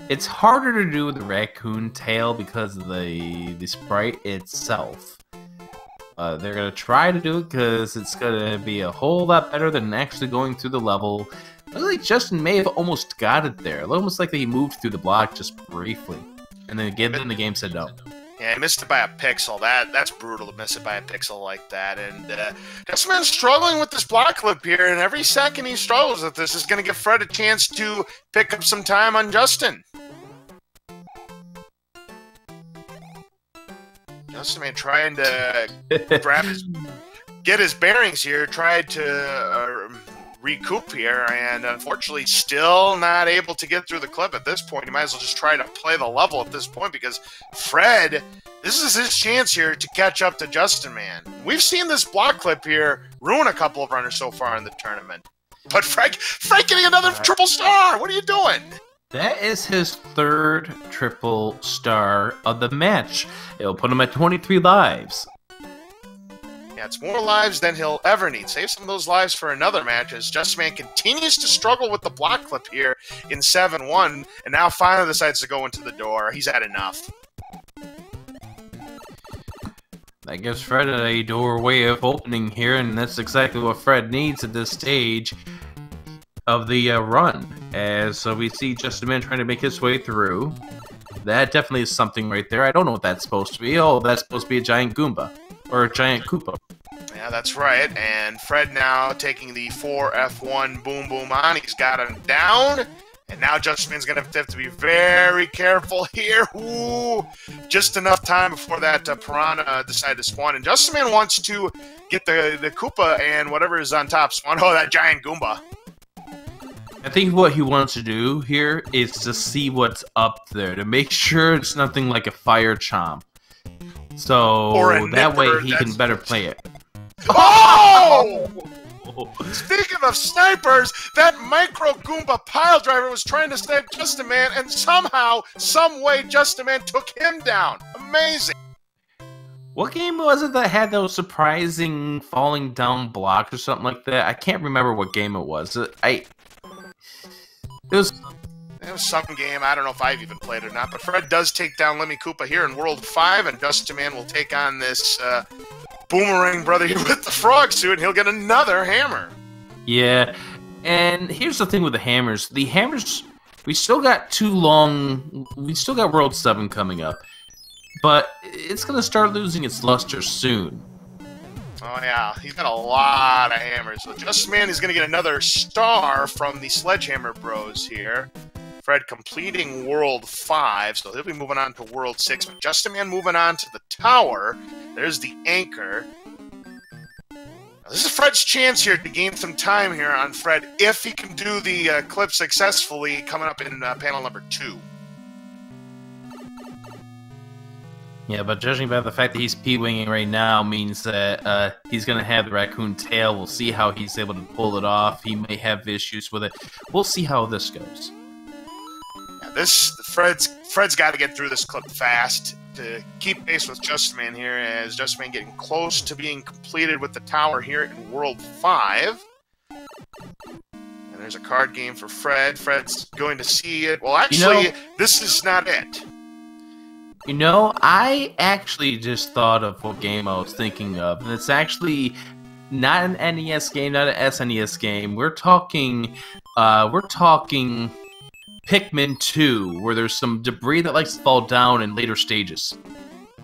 [SPEAKER 1] It's harder to do with the raccoon tail because of the sprite itself. They're going to try to do it because it's going to be a whole lot better than actually going through the level. Looks like Justin may have almost got it there. Almost like he moved through the block just briefly. And then again, the game said no.
[SPEAKER 2] Yeah, he missed it by a pixel. That's brutal to miss it by a pixel like that. And Justin Man's struggling with this block clip here, and every second he struggles with this is going to give Fred a chance to pick up some time on Justin. Justin Man trying to get his bearings here, tried to recoup here, and unfortunately still not able to get through the clip at this point. He might as well just try to play the level at this point because Fred, this is his chance here to catch up to Justin Man. We've seen this block clip here ruin a couple of runners so far in the tournament. But Fred getting another triple star! What are you doing?
[SPEAKER 1] That is his third triple star of the match. It'll put him at 23 lives.
[SPEAKER 2] Yeah, it's more lives than he'll ever need. Save some of those lives for another match as Justman continues to struggle with the block clip here in 7-1, and now finally decides to go into the door. He's had enough.
[SPEAKER 1] That gives Fred a doorway of opening here, and that's exactly what Fred needs at this stage of the run. As we see Justin trying to make his way through. That definitely is something right there. I don't know what that's supposed to be. Oh, that's supposed to be a giant Goomba. Or a giant Koopa.
[SPEAKER 2] Yeah, that's right. And Fred now taking the 4F1 Boom Boom on. He's got him down. And now Justin's going to have to be very careful here. Ooh, just enough time before that Piranha decided to spawn. And Justin wants to get the Koopa and whatever is on top spawn. Oh, that giant Goomba.
[SPEAKER 1] I think what he wants to do here is to see what's up there, to make sure it's nothing like a fire chomp. So that way he can better play it.
[SPEAKER 2] Oh! Speaking of snipers, that micro Goomba pile driver was trying to snipe Justin Man, and somehow, some way, Justin Man took him down. Amazing.
[SPEAKER 1] What game was it that had those surprising falling down blocks or something like that? I can't remember what game it was. It was some game. I don't know if I've even played it or not. But Fred does take down Lemmy Koopa here in World 5, and Justin Man will take on this Boomerang brother here with the frog suit, and he'll get another hammer. Yeah, and here's the thing with the hammers. The hammers, we still got World 7 coming up, but it's going to start losing its luster soon.
[SPEAKER 2] Oh, yeah. He's got a lot of hammers. So Justin Man is going to get another star from the Sledgehammer Bros here. Fred completing World 5, so he'll be moving on to World 6. But Justin Man moving on to the tower. There's the anchor. Now, this is Fred's chance here to gain some time here on Fred if he can do the clip successfully coming up in panel number 2.
[SPEAKER 1] Yeah, but judging by the fact that he's P-winging right now means that he's going to have the raccoon tail. We'll see how he's able to pull it off. He may have issues with it. We'll see how this goes.
[SPEAKER 2] Yeah, Fred's got to get through this clip fast to keep pace with Justin Man here, as Justin Man getting close to being completed with the tower here in World 5. And there's a card game for Fred. Fred's going to see it. Well, actually, this is not it.
[SPEAKER 1] You know, I actually just thought of what game I was thinking of, and it's actually not an NES game, not an SNES game. We're talking Pikmin 2, where there's some debris that likes to fall down in later stages.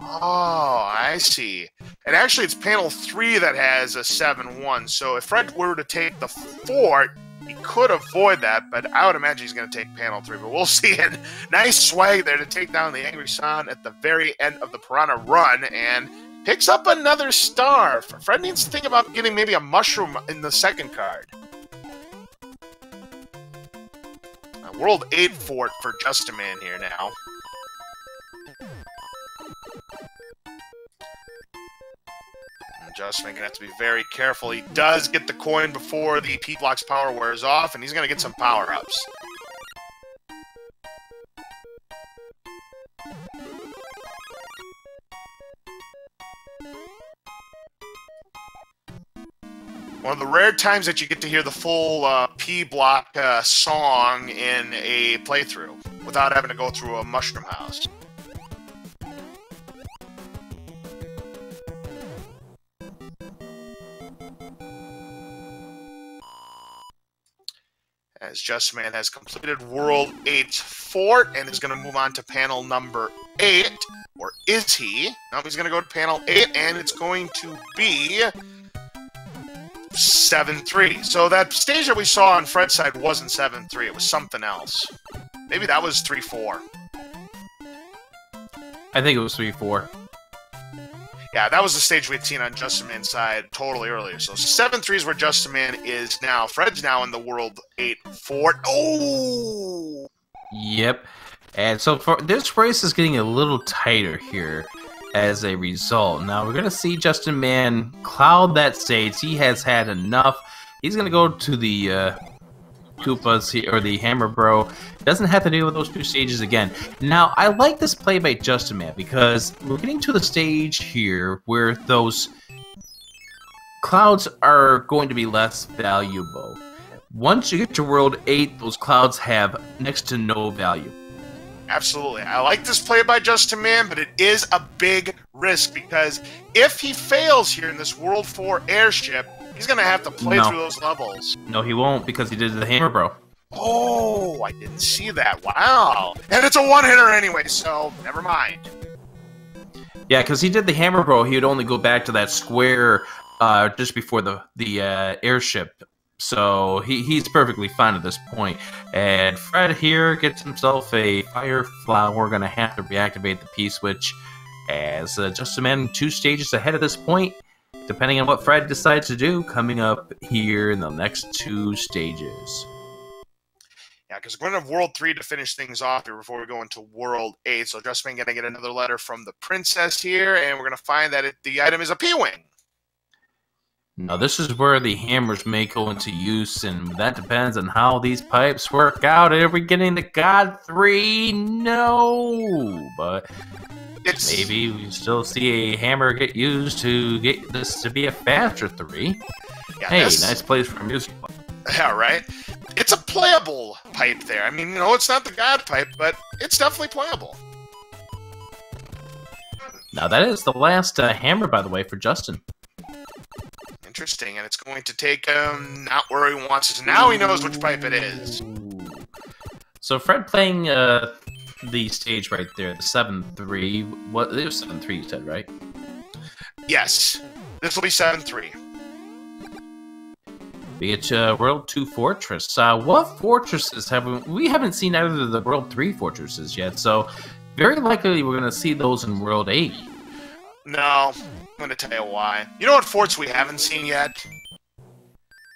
[SPEAKER 2] Oh, I see. And actually, it's panel 3 that has a 7-1, so if Fred were to take the fort, he could avoid that, but I would imagine he's going to take panel 3, but we'll see it. Nice swag there to take down the Angry San at the very end of the Piranha run, and picks up another star. Fred needs to think about getting maybe a mushroom in the second card. World 8 fort for Justin Man here now. Justin gonna have to be very careful. He does get the coin before the P-Block's power wears off, and he's gonna get some power-ups. One of the rare times that you get to hear the full P-Block song in a playthrough without having to go through a mushroom house. As Justin Man has completed World 8's fort and is going to move on to panel number 8. Or is he? No, he's going to go to panel 8, and it's going to be 7-3. So that stage that we saw on Fred's side wasn't 7-3. It was something else. Maybe that was 3-4.
[SPEAKER 1] I think it was 3-4.
[SPEAKER 2] Yeah, that was the stage we'd seen on Justin Man's side totally earlier. So 7-3 is where Justin Man is now. Fred's now in the World 8 fort. Oh!
[SPEAKER 1] Yep. And so for this race is getting a little tighter here as a result. Now we're going to see Justin Man cloud that stage. He has had enough. He's going to go to the Koopas or the Hammer Bro doesn't have to deal with those 2 stages again. Now, I like this play by Justin Man because we're getting to the stage here where those clouds are going to be less valuable. Once you get to World 8, those clouds have next to no value.
[SPEAKER 2] Absolutely. I like this play by Justin Man, but it is a big risk because if he fails here in this World 4 airship, he's going to have to play through those levels.
[SPEAKER 1] No, he won't because he did the Hammer Bro.
[SPEAKER 2] Oh, I didn't see that. Wow. And it's a one-hitter anyway, so never mind.
[SPEAKER 1] Yeah, because he did the Hammer Bro, he would only go back to that square just before the airship. So he's perfectly fine at this point. And Fred here gets himself a Fire Flower. We're going to have to reactivate the P-switch as Justin Man 2 stages ahead at this point, depending on what Fred decides to do, coming up here in the next 2 stages.
[SPEAKER 2] Yeah, because we're going to have World 3 to finish things off here before we go into World 8. So Justin Man going to get another letter from the princess here, and we're going to find that the item is a P-Wing.
[SPEAKER 1] Now, this is where the hammers may go into use, and that depends on how these pipes work out. Are we getting the God 3? No, but maybe we still see a hammer get used to get this to be a faster 3.
[SPEAKER 2] Yeah,
[SPEAKER 1] hey, nice place for a music.
[SPEAKER 2] Yeah, right? It's a playable pipe there. I mean, it's not the God pipe, but it's definitely playable.
[SPEAKER 1] Now, that is the last hammer, by the way, for Justin.
[SPEAKER 2] Interesting, and it's going to take him not where he wants it. Now he knows which pipe it is.
[SPEAKER 1] So Fred playing the stage right there, the 7-3. What it was 7-3 you said, right?
[SPEAKER 2] Yes. This will be 7-3.
[SPEAKER 1] We get World 2 Fortress. What fortresses we haven't seen either of the World 3 fortresses yet, so very likely we're going to see those in World 8.
[SPEAKER 2] No. I'm going to tell you why. You know what forts we haven't seen yet?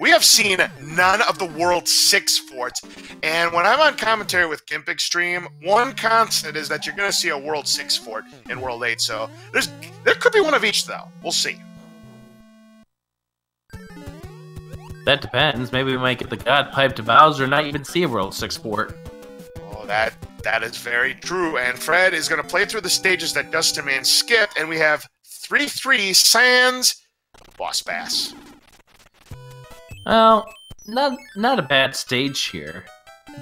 [SPEAKER 2] We have seen none of the World 6 forts. And when I'm on commentary with Gimp Extreme, one constant is that you're going to see a World 6 fort in World 8. So there could be one of each, though. We'll see.
[SPEAKER 1] That depends. Maybe we might get the God Pipe to Bowser and not even see a World 6 fort.
[SPEAKER 2] Oh, that is very true. And Fred is going to play through the stages that Justin Man skipped, and we have 3-3 sans Boss Bass.
[SPEAKER 1] Well, not a bad stage here,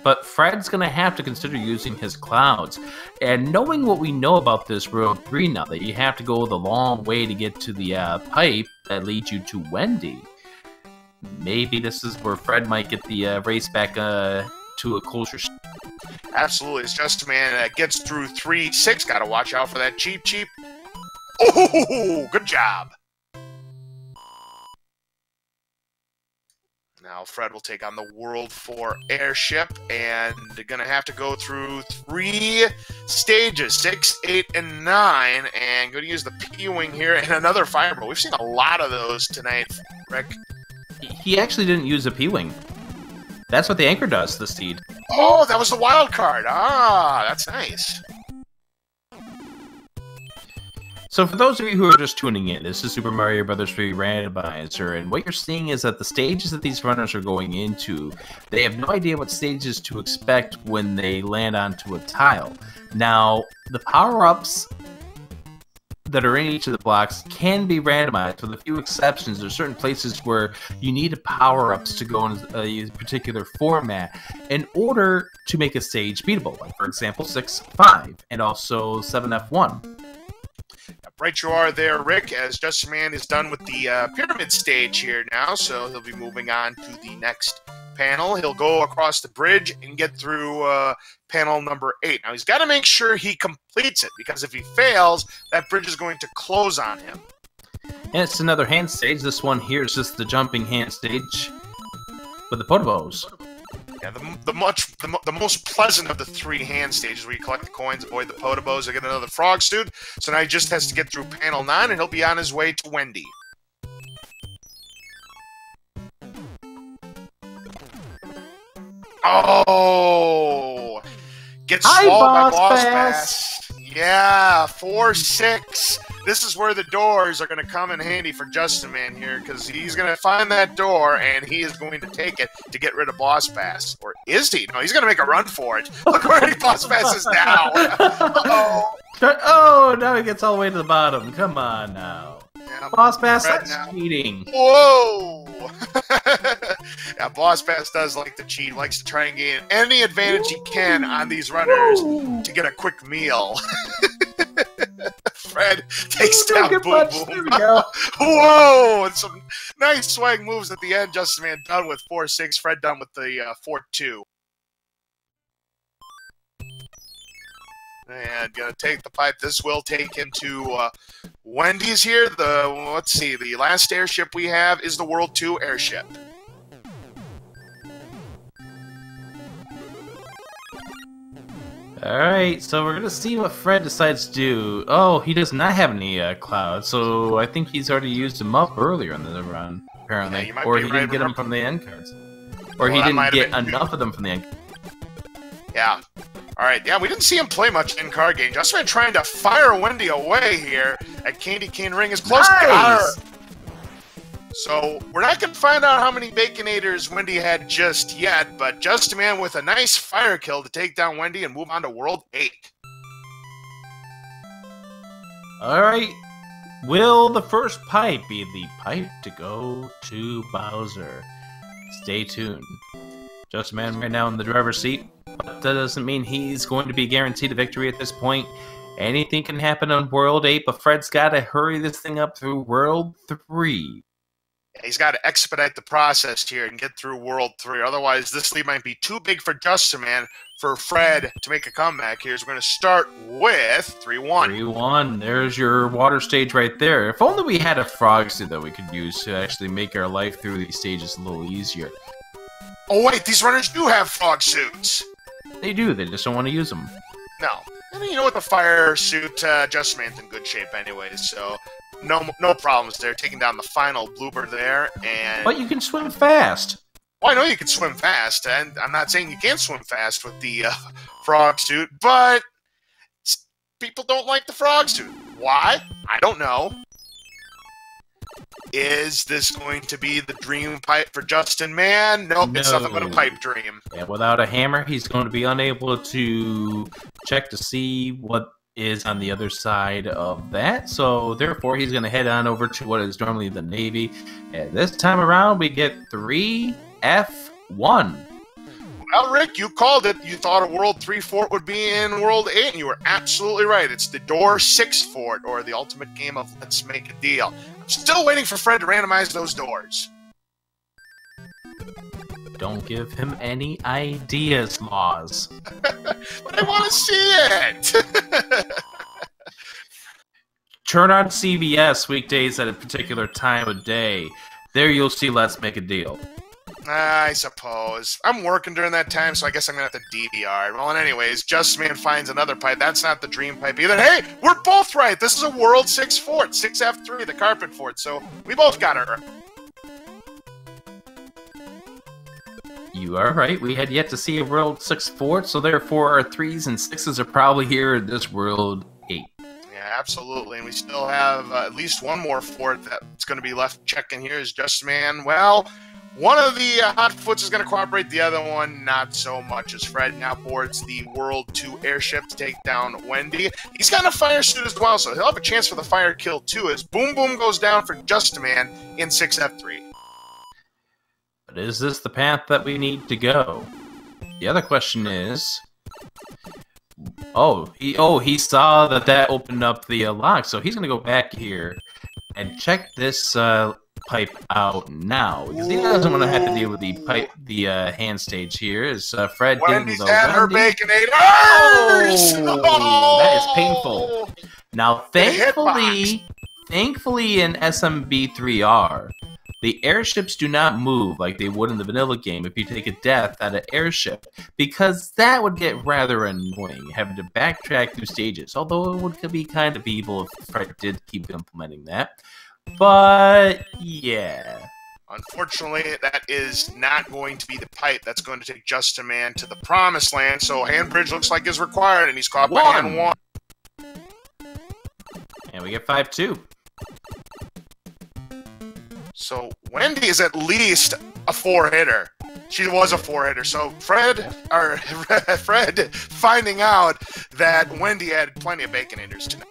[SPEAKER 1] but Fred's going to have to consider using his clouds. And knowing what we know about this World 3 now, that you have to go the long way to get to the pipe that leads you to Wendy, maybe this is where Fred might get the race back to a closer.
[SPEAKER 2] Absolutely. It's Justin Man gets through 3-6. Got to watch out for that cheap. Oh, good job. Now Fred will take on the World 4 airship, and they're going to have to go through 3 stages, 6, 8, and 9, and going to use the P-Wing here and another Fireball. We've seen a lot of those tonight, Rick.
[SPEAKER 1] He actually didn't use a P-Wing. That's what the anchor does, the Steed.
[SPEAKER 2] Oh, that was the wild card. Ah, that's nice.
[SPEAKER 1] So for those of you who are just tuning in, this is Super Mario Bros. 3 Randomizer, and what you're seeing is that the stages that these runners are going into, they have no idea what stages to expect when they land onto a tile. Now, the power-ups that are in each of the blocks can be randomized, with a few exceptions. There's certain places where you need power-ups to go in a particular format in order to make a stage beatable, like for example 6-5 and also 7F1.
[SPEAKER 2] Right you are there, Rick, as Justin Man is done with the pyramid stage here now, so he'll be moving on to the next panel. He'll go across the bridge and get through panel number 8. Now, he's got to make sure he completes it, because if he fails, that bridge is going to close on him.
[SPEAKER 1] And it's another hand stage. This one here is just the jumping hand stage with the potobos.
[SPEAKER 2] Yeah, the most pleasant of the 3 hand stages, where you collect the coins, avoid the potobos, and get another frog suit. So now he just has to get through panel 9, and he'll be on his way to Wendy. Oh! Gets swallowed by Boss Bass. Yeah, 4-6. This is where the doors are going to come in handy for Justin Man here, because he's going to find that door, and he is going to take it. to get rid of Boss Bass. Or is he? No, he's going to make a run for it. Look where Boss Bass is now. Uh-oh.
[SPEAKER 1] Oh, now he gets all the way to the bottom. Come on now.
[SPEAKER 2] Yeah,
[SPEAKER 1] Boss Bass, that's cheating.
[SPEAKER 2] Whoa! Yeah, Boss Bass does like to cheat, likes to try and gain any advantage he can on these runners to get a quick meal. Fred takes down Boom Boom.
[SPEAKER 1] There we go.
[SPEAKER 2] Whoa! And some nice swag moves at the end. Justin Man done with 4-6. Fred done with the 4-2. And gonna take the pipe. This will take him to Wendy's here. Let's see. The last airship we have is the World 2 airship.
[SPEAKER 1] Alright, so we're gonna see what Fred decides to do. Oh, he does not have any clouds, so I think he's already used them up earlier in the run, apparently.
[SPEAKER 2] Yeah,
[SPEAKER 1] or he didn't get them from the end cards. Or he didn't get enough of them from the end.
[SPEAKER 2] Yeah. Alright, yeah, we didn't see him play much in card game. Just been trying to fire Wendy away here at Candy Cane Ring is close.
[SPEAKER 1] Nice!
[SPEAKER 2] So, we're not going to find out how many Baconators Wendy had just yet, but Justin Man with a nice fire kill to take down Wendy and move on to World 8.
[SPEAKER 1] Alright, will the first pipe be the pipe to go to Bowser? Stay tuned. Justin Man right now in the driver's seat, but that doesn't mean he's going to be guaranteed a victory at this point. Anything can happen on World 8, but Fred's got to hurry this thing up through World 3.
[SPEAKER 2] He's got to expedite the process here and get through World 3. Otherwise, this lead might be too big for Justin Man for Fred to make a comeback here. So we're going to start with 3-1.
[SPEAKER 1] 3-1. There's your water stage right there. If only we had a frog suit that we could use to actually make our life through these stages a little easier.
[SPEAKER 2] Oh, wait. These runners do have frog suits.
[SPEAKER 1] They do. They just don't want to use them.
[SPEAKER 2] No. I mean, you know what? The fire suit, Justin Man's in good shape anyways, so... No problems there. Taking down the final blooper there, and...
[SPEAKER 1] But you can swim fast!
[SPEAKER 2] Well, I know you can swim fast, and I'm not saying you can't swim fast with the frog suit, but people don't like the frog suit. Why? I don't know. Is this going to be the dream pipe for Justin Man? Nope, no. It's nothing but a pipe dream.
[SPEAKER 1] Yeah, without a hammer, he's going to be unable to check to see what is on the other side of that, so therefore he's going to head on over to what is normally the Navy, and this time around we get 3F1.
[SPEAKER 2] Well, Rick, you called it. You thought a World 3 fort would be in World 8, and you were absolutely right. It's the Door 6 fort, or the ultimate game of Let's Make a Deal. I'm still waiting for Fred to randomize those doors.
[SPEAKER 1] Don't give him any ideas, Laws.
[SPEAKER 2] But I want to see it!
[SPEAKER 1] Turn on CBS weekdays at a particular time of day. There you'll see Let's Make a Deal.
[SPEAKER 2] I suppose. I'm working during that time, so I guess I'm going to have to DVR. Well, and anyways, Justin Man finds another pipe. That's not the dream pipe either. Hey, we're both right! This is a World 6 fort. 6F3, the carpet fort, so we both got her.
[SPEAKER 1] You are right. We had yet to see a World 6 fort, so therefore our 3s and 6s are probably here in this World 8.
[SPEAKER 2] Yeah, absolutely. And we still have at least one more fort that's going to be left checking here is Justin Man. Well, one of the hot foots is going to cooperate. The other one, not so much, as Fred now boards the World 2 airship to take down Wendy. He's got a fire suit as well, so he'll have a chance for the fire kill too, as Boom Boom goes down for Justin Man in 6F3.
[SPEAKER 1] But is this the path that we need to go? The other question is... he saw that opened up the lock, so he's going to go back here and check this pipe out now, because he doesn't want to have to deal with the hand stage here. Is Fred
[SPEAKER 2] Wendy's
[SPEAKER 1] getting the
[SPEAKER 2] at her Baconators!
[SPEAKER 1] Oh, that is painful. Now, thankfully in SMB3R, the airships do not move like they would in the vanilla game if you take a death at an airship, because that would get rather annoying, having to backtrack through stages, although it would be kind of evil if Fred did keep implementing that. But, yeah.
[SPEAKER 2] Unfortunately, that is not going to be the pipe that's going to take Justin Man to the promised land, so hand bridge looks like is required, and he's caught by hand 1.
[SPEAKER 1] And we get 5-2.
[SPEAKER 2] So Wendy is at least a 4-hitter. She was a 4-hitter. So Fred finding out that Wendy had plenty of bacon eaters tonight.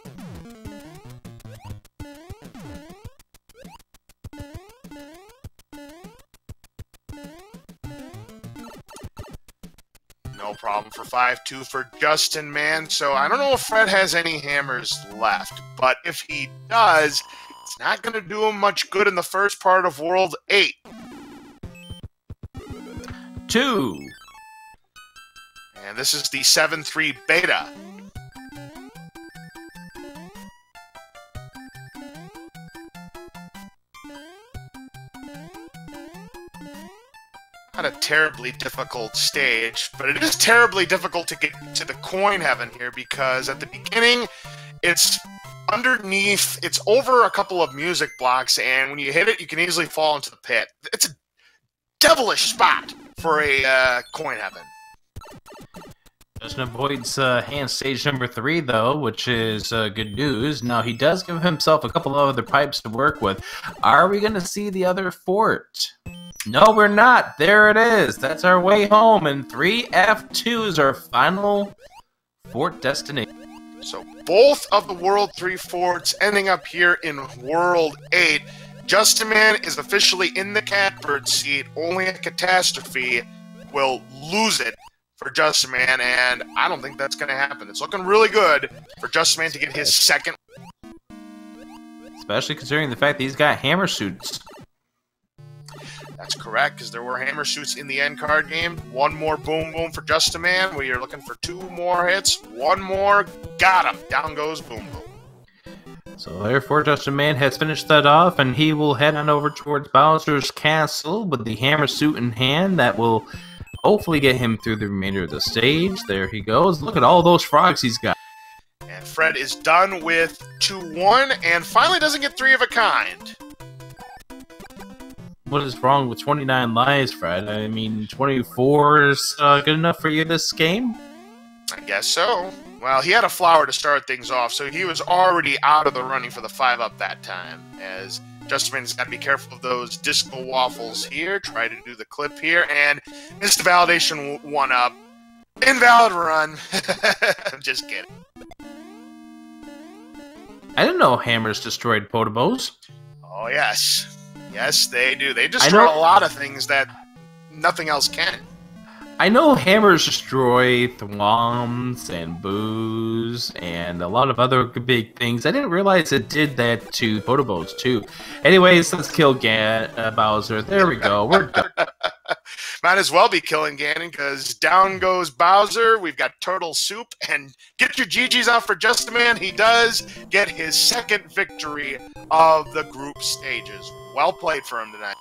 [SPEAKER 2] No problem for 5-2 for Justin Man. So I don't know if Fred has any hammers left, but if he does, it's not going to do him much good in the first part of World 8.
[SPEAKER 1] 2.
[SPEAKER 2] And this is the 7-3 beta. Not a terribly difficult stage, but it is terribly difficult to get to the coin heaven here because at the beginning, it's underneath, it's over a couple of music blocks, and when you hit it, you can easily fall into the pit. It's a devilish spot for a coin heaven.
[SPEAKER 1] Justin avoids hand stage number 3, though, which is good news. Now, he does give himself a couple of other pipes to work with. Are we going to see the other fort? No, we're not. There it is. That's our way home. And 3F2 is our final fort destination.
[SPEAKER 2] So both of the World 3 forts ending up here in World 8. Justin Man is officially in the catbird seat. Only a catastrophe will lose it for Justin Man, and I don't think that's going to happen. It's looking really good for Justin Man to get his second.
[SPEAKER 1] Especially considering the fact that he's got hammer suits.
[SPEAKER 2] That's correct, because there were hammer suits in the end card game. One more boom boom for Justin Man. We are looking for 2 more hits. One more. Got him. Down goes boom boom.
[SPEAKER 1] So therefore, Justin Man has finished that off, and he will head on over towards Bowser's Castle with the hammer suit in hand. That will hopefully get him through the remainder of the stage. There he goes. Look at all those frogs he's got.
[SPEAKER 2] And Fred is done with 2-1, and finally doesn't get 3 of a kind.
[SPEAKER 1] What is wrong with 29 lives, Fred? I mean, 24 is good enough for you this game?
[SPEAKER 2] I guess so. Well, he had a flower to start things off, so he was already out of the running for the 5-up that time. As Justin Man's got to be careful of those disco waffles here. Try to do the clip here, and missed the validation 1-up. Invalid run. Just kidding.
[SPEAKER 1] I didn't know hammers destroyed potobos.
[SPEAKER 2] Oh, yes. Yes, they do. They destroy a lot of things that nothing else can.
[SPEAKER 1] I know hammers destroy thwoms and boos and a lot of other big things. I didn't realize it did that to potobos, too. Anyways, let's kill Bowser. There we go. We're done.
[SPEAKER 2] Might as well be killing Ganon, because down goes Bowser. We've got Turtle Soup, and get your GGs out for Justin Man. He does get his second victory of the group stages. Well played for him tonight.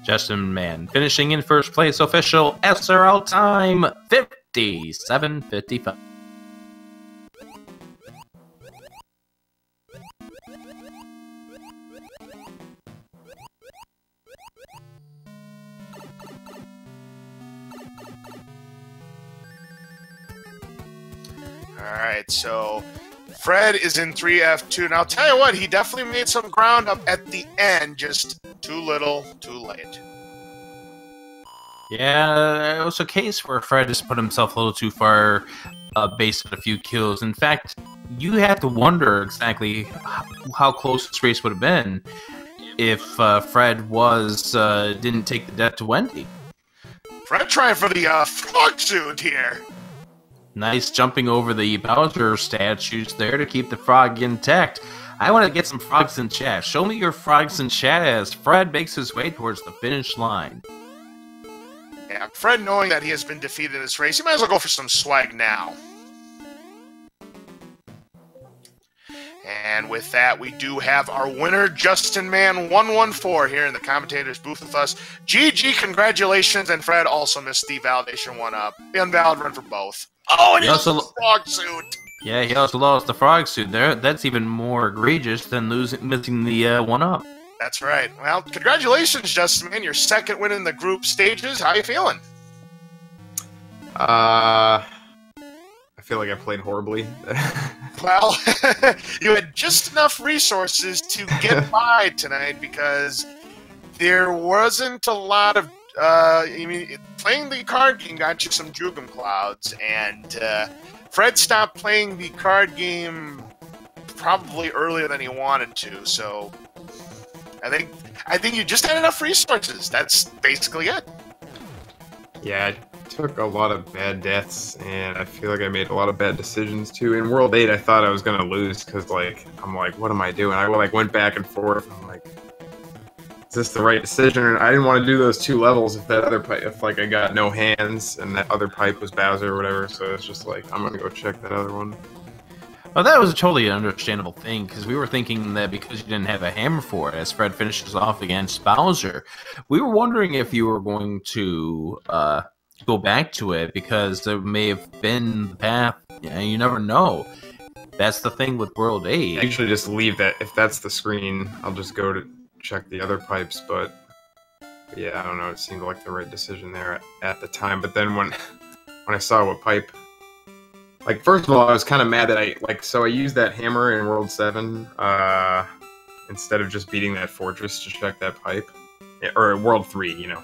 [SPEAKER 1] Justin Man finishing in first place. Official SRL time 57:55.
[SPEAKER 2] Alright, so Fred is in 3F2. Now, I'll tell you what, he definitely made some ground up at the end. Just too little, too late.
[SPEAKER 1] Yeah, it was a case where Fred just put himself a little too far based on a few kills. In fact, you have to wonder exactly how close this race would have been if Fred didn't take the death to Wendy.
[SPEAKER 2] Fred trying for the frog suit here.
[SPEAKER 1] Nice jumping over the Bowser statues there to keep the frog intact. I want to get some frogs in chat. Show me your frogs in chat as Fred makes his way towards the finish line.
[SPEAKER 2] Yeah, Fred, knowing that he has been defeated in this race, he might as well go for some swag now. And with that, we do have our winner, Justin Man 114, here in the commentator's booth with us. GG, congratulations, and Fred also missed the validation 1-up. Invalid run for both. Oh, and he lost the frog suit.
[SPEAKER 1] Yeah, he also lost the frog suit there. That's even more egregious than missing the 1-up.
[SPEAKER 2] That's right. Well, congratulations, Justin Man. Your second win in the group stages. How you feeling?
[SPEAKER 3] I feel like I played horribly.
[SPEAKER 2] Well, you had just enough resources to get by tonight because there wasn't a lot of. I mean, playing the card game got you some Jugum Clouds, and Fred stopped playing the card game probably earlier than he wanted to. So, I think you just had enough resources. That's basically it.
[SPEAKER 3] Yeah, I took a lot of bad deaths, and I feel like I made a lot of bad decisions too. In World 8, I thought I was gonna lose because, like, I'm like, what am I doing? I like went back and forth. I'm like, is this the right decision? And I didn't want to do those 2 levels if that other pipe, if like I got no hands and that other pipe was Bowser or whatever. So it's just like, I'm gonna go check that other one.
[SPEAKER 1] Well, that was a totally understandable thing, because we were thinking that because you didn't have a hammer for it, as Fred finishes off against Bowser, we were wondering if you were going to go back to it, because there may have been the path. You never know. That's the thing with World 8.
[SPEAKER 3] I usually just leave that. If that's the screen, I'll just go to check the other pipes, but yeah, I don't know. It seemed like the right decision there at the time. But then when I saw what pipe... Like, first of all, I was kind of mad that I used that hammer in World 7, instead of just beating that fortress to check that pipe. Yeah, or World 3, you know.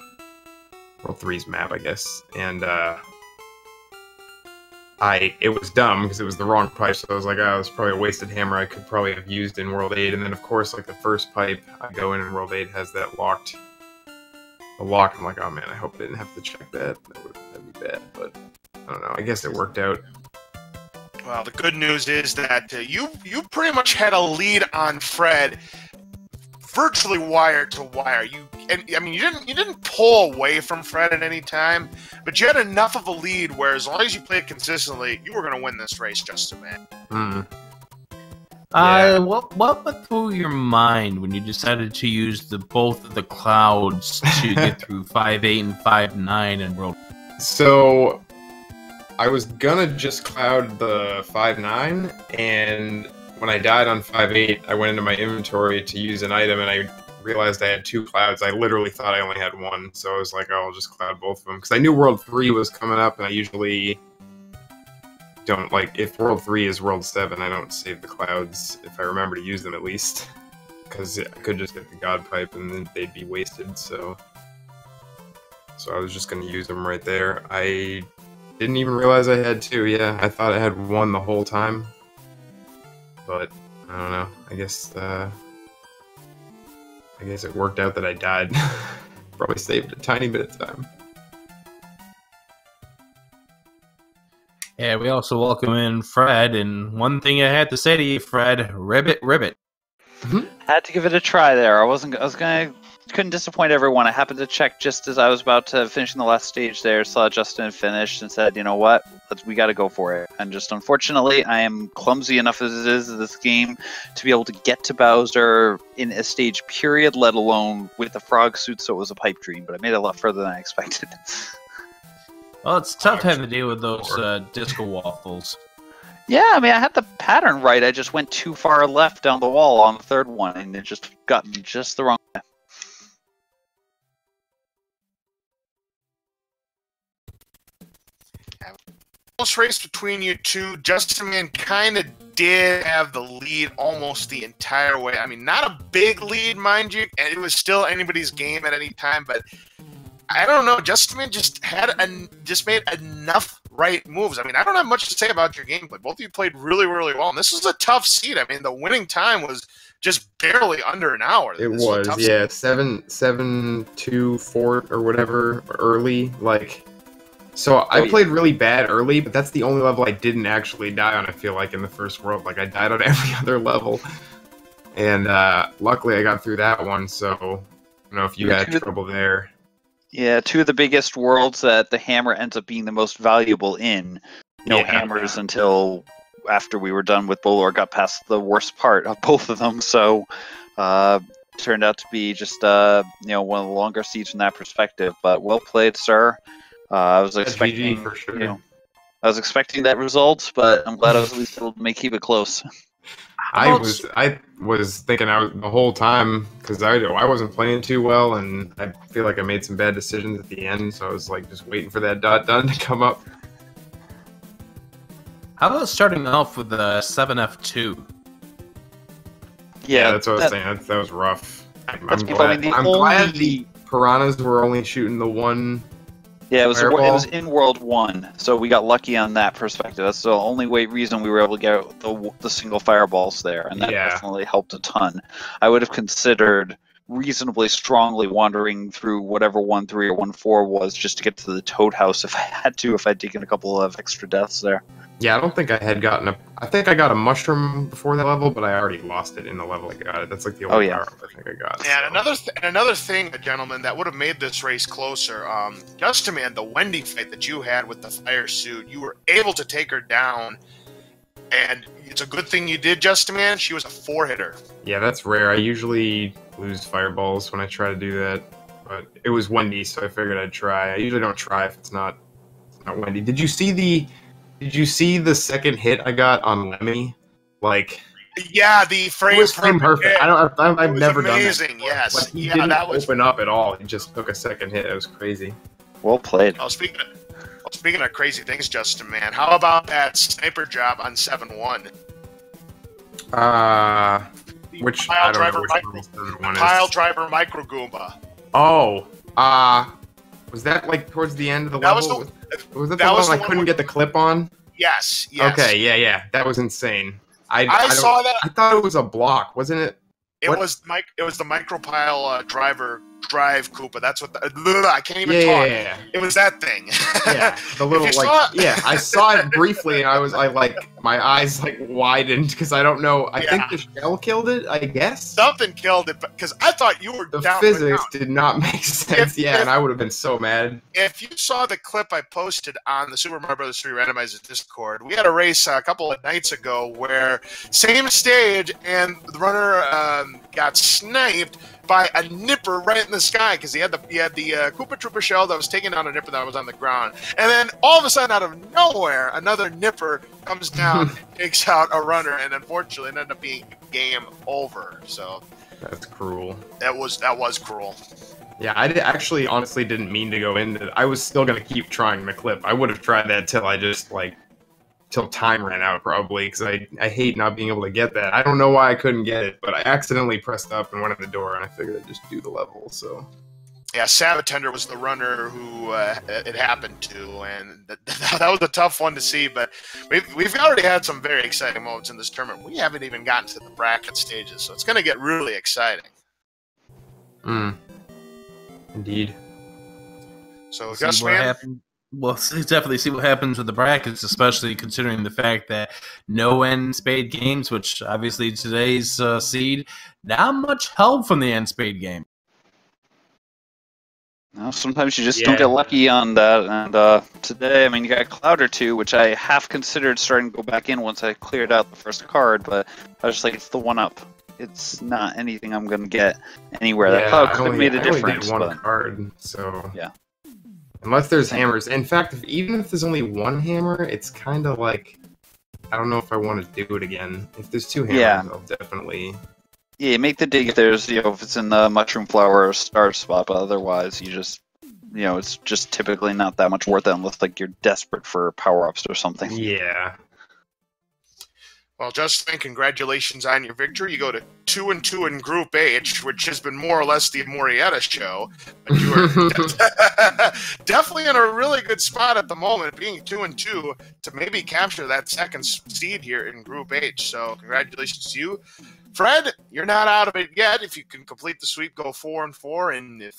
[SPEAKER 3] World 3's map, I guess. And, it was dumb, because it was the wrong pipe, so I was like, oh, it was probably a wasted hammer I could probably have used in World 8. And then, of course, like, the first pipe I go in World 8 has that locked... The lock, I'm like, oh man, I hope I didn't have to check that. That'd be bad, but I don't know. I guess it worked out.
[SPEAKER 2] Well, the good news is that you pretty much had a lead on Fred, virtually wire to wire. You didn't pull away from Fred at any time, but you had enough of a lead where as long as you played consistently, you were going to win this race, Justin Man.
[SPEAKER 3] Yeah.
[SPEAKER 1] What went through your mind when you decided to use both of the clouds to get through 5.8 and 5.9 in World?
[SPEAKER 3] So I was gonna just cloud the 5.9, and when I died on 5.8, I went into my inventory to use an item, and I realized I had 2 clouds. I literally thought I only had 1, so I was like, oh, I'll just cloud both of them. Because I knew World 3 was coming up, and I usually don't, like, if World 3 is World 7, I don't save the clouds, if I remember to use them at least. Because I could just get the God Pipe, and then they'd be wasted, so I was just gonna use them right there. I didn't even realize I had 2, yeah. I thought I had 1 the whole time. But, I don't know. I guess it worked out that I died. Probably saved a tiny bit of time.
[SPEAKER 1] Yeah, we also welcome in Fred, and one thing I had to say to you, Fred, ribbit.
[SPEAKER 4] Had to give it a try there. Couldn't disappoint everyone. I happened to check just as I was about to finish in the last stage there, saw Justin finish, and said, you know what, we got to go for it. And just unfortunately, I am clumsy enough as it is in this game to be able to get to Bowser in a stage period, let alone with the frog suit, so it was a pipe dream, but I made it a lot further than I expected.
[SPEAKER 1] Well, it's tough to have to deal with those disco waffles.
[SPEAKER 4] Yeah, I mean, I had the pattern right. I just went too far left down the wall on the third one, and it just got me just the wrong way.
[SPEAKER 2] Close race between you two. Justin Man kind of did have the lead almost the entire way. I mean, not a big lead, mind you, and it was still anybody's game at any time, but I don't know. Justin Man just made enough right moves. I mean, I don't have much to say about your gameplay. Both of you played really, really well, and this was a tough seed. I mean, the winning time was just barely under an hour.
[SPEAKER 3] It was, yeah, 7-2-4 or whatever early, like. So I played really bad early, but that's the only level I didn't actually die on, I feel like, in the first world. Like, I died on every other level. And luckily I got through that one, so I don't know if you had trouble there.
[SPEAKER 4] Yeah, 2 of the biggest worlds that the hammer ends up being the most valuable in. No hammers until after we were done with Bolor, got past the worst part of both of them, so turned out to be just one of the longer seeds from that perspective. But well played, sir. I was expecting,
[SPEAKER 3] GG for sure.
[SPEAKER 4] I was expecting that result, but I'm glad I was at least able to keep it close.
[SPEAKER 3] I was thinking the whole time, because I wasn't playing too well, and I feel like I made some bad decisions at the end, so I was like just waiting for that dot done to come up.
[SPEAKER 1] How about starting off with the 7F2?
[SPEAKER 3] Yeah, that's what I was saying. That was rough. I'm glad the piranhas were only shooting the one.
[SPEAKER 4] Yeah, it was in World 1, so we got lucky on that perspective. That's the only reason we were able to get the single fireballs there, and that definitely helped a ton. I would have considered reasonably strongly wandering through whatever 1-3 or 1-4 was just to get to the Toad House if I had to, if I'd taken a couple of extra deaths there.
[SPEAKER 3] Yeah, I don't think I had gotten a... I think I got a mushroom before that level, but I already lost it in the level I got it. That's like the only power up I think I got.
[SPEAKER 2] Yeah, so. and another thing, gentlemen, that would have made this race closer. Justin, the Wendy fight that you had with the fire suit, you were able to take her down, and it's a good thing you did, Justin. She was a 4-hitter.
[SPEAKER 3] Yeah, that's rare. I usually lose fireballs when I try to do that, but it was Wendy, so I figured I'd try. I usually don't try if it's not Wendy. Did you see the second hit I got on Lemmy? Like,
[SPEAKER 2] yeah, the frame
[SPEAKER 3] was perfect. I've never done that.
[SPEAKER 2] Amazing, yes.
[SPEAKER 3] Like, he didn't open up at all. He just took a second hit. It was crazy.
[SPEAKER 4] Well played.
[SPEAKER 2] Speaking of crazy things, Justin, how about that sniper job on 7-1?
[SPEAKER 3] Which
[SPEAKER 2] pile
[SPEAKER 3] I don't know which one is. Pile
[SPEAKER 2] driver micro Goomba.
[SPEAKER 3] Oh, was that like towards the end of the level? Was that the one I couldn't get the clip on?
[SPEAKER 2] Yes.
[SPEAKER 3] Okay, yeah. That was insane.
[SPEAKER 2] I saw that.
[SPEAKER 3] I thought it was a block, wasn't it?
[SPEAKER 2] It was the micropile drive Koopa. That's what I can't even talk.
[SPEAKER 3] Yeah.
[SPEAKER 2] It was that thing.
[SPEAKER 3] Yeah, the little I saw it briefly, and I my eyes widened because I don't know. I think the shell killed it. I guess
[SPEAKER 2] something killed it because I thought you were
[SPEAKER 3] the
[SPEAKER 2] down.
[SPEAKER 3] The physics did not make sense. And I would have been so mad.
[SPEAKER 2] If you saw the clip I posted on the Super Mario Bros. 3 Randomizer Discord, we had a race a couple of nights ago where same stage and the runner got sniped by a nipper right in the sky because he had the Koopa Troopa shell that was taking down a nipper that was on the ground, and then all of a sudden, out of nowhere, another nipper comes down, takes out a runner, and unfortunately, it ended up being game over. So
[SPEAKER 3] that's cruel.
[SPEAKER 2] That was cruel.
[SPEAKER 3] Yeah, I actually honestly didn't mean to go into it. I was still gonna keep trying the clip. I would have tried that till I just till time ran out, probably, because I hate not being able to get that. I don't know why I couldn't get it, but I accidentally pressed up and went in the door, and I figured I'd just do the level, so...
[SPEAKER 2] Yeah, Sabatender was the runner who it happened to, and that was a tough one to see, but we've already had some very exciting moments in this tournament. We haven't even gotten to the bracket stages, so it's going to get really exciting.
[SPEAKER 3] Indeed.
[SPEAKER 2] So, Gus, man...
[SPEAKER 1] We'll definitely see what happens with the brackets, especially considering the fact that no N Spade games, which obviously today's seed, not much help from the N Spade game.
[SPEAKER 4] No, sometimes you just don't get lucky on that. And today, I mean, you got a cloud or two, which I half considered starting to go back in once I cleared out the first card, but I was just like, it's the one up. It's not anything I'm going to get anywhere. That cloud could have made a difference.
[SPEAKER 3] I only did one card, so...
[SPEAKER 4] Yeah.
[SPEAKER 3] Unless there's hammers. In fact, even if there's only one hammer, it's kind of like... I don't know if I want to do it again. If there's two hammers, I'll definitely...
[SPEAKER 4] Yeah, make the dig if there's, if it's in the mushroom flower or star spot, but otherwise you just, it's just typically not that much worth it unless, you're desperate for power-ups or something.
[SPEAKER 3] Yeah.
[SPEAKER 2] Well, Justin, congratulations on your victory. You go to 2-2 in Group H, which has been more or less the Morietta show. But you are definitely in a really good spot at the moment, being 2-2 to maybe capture that second seed here in Group H. So congratulations to you. Fred, you're not out of it yet. If you can complete the sweep, go 4-4, and if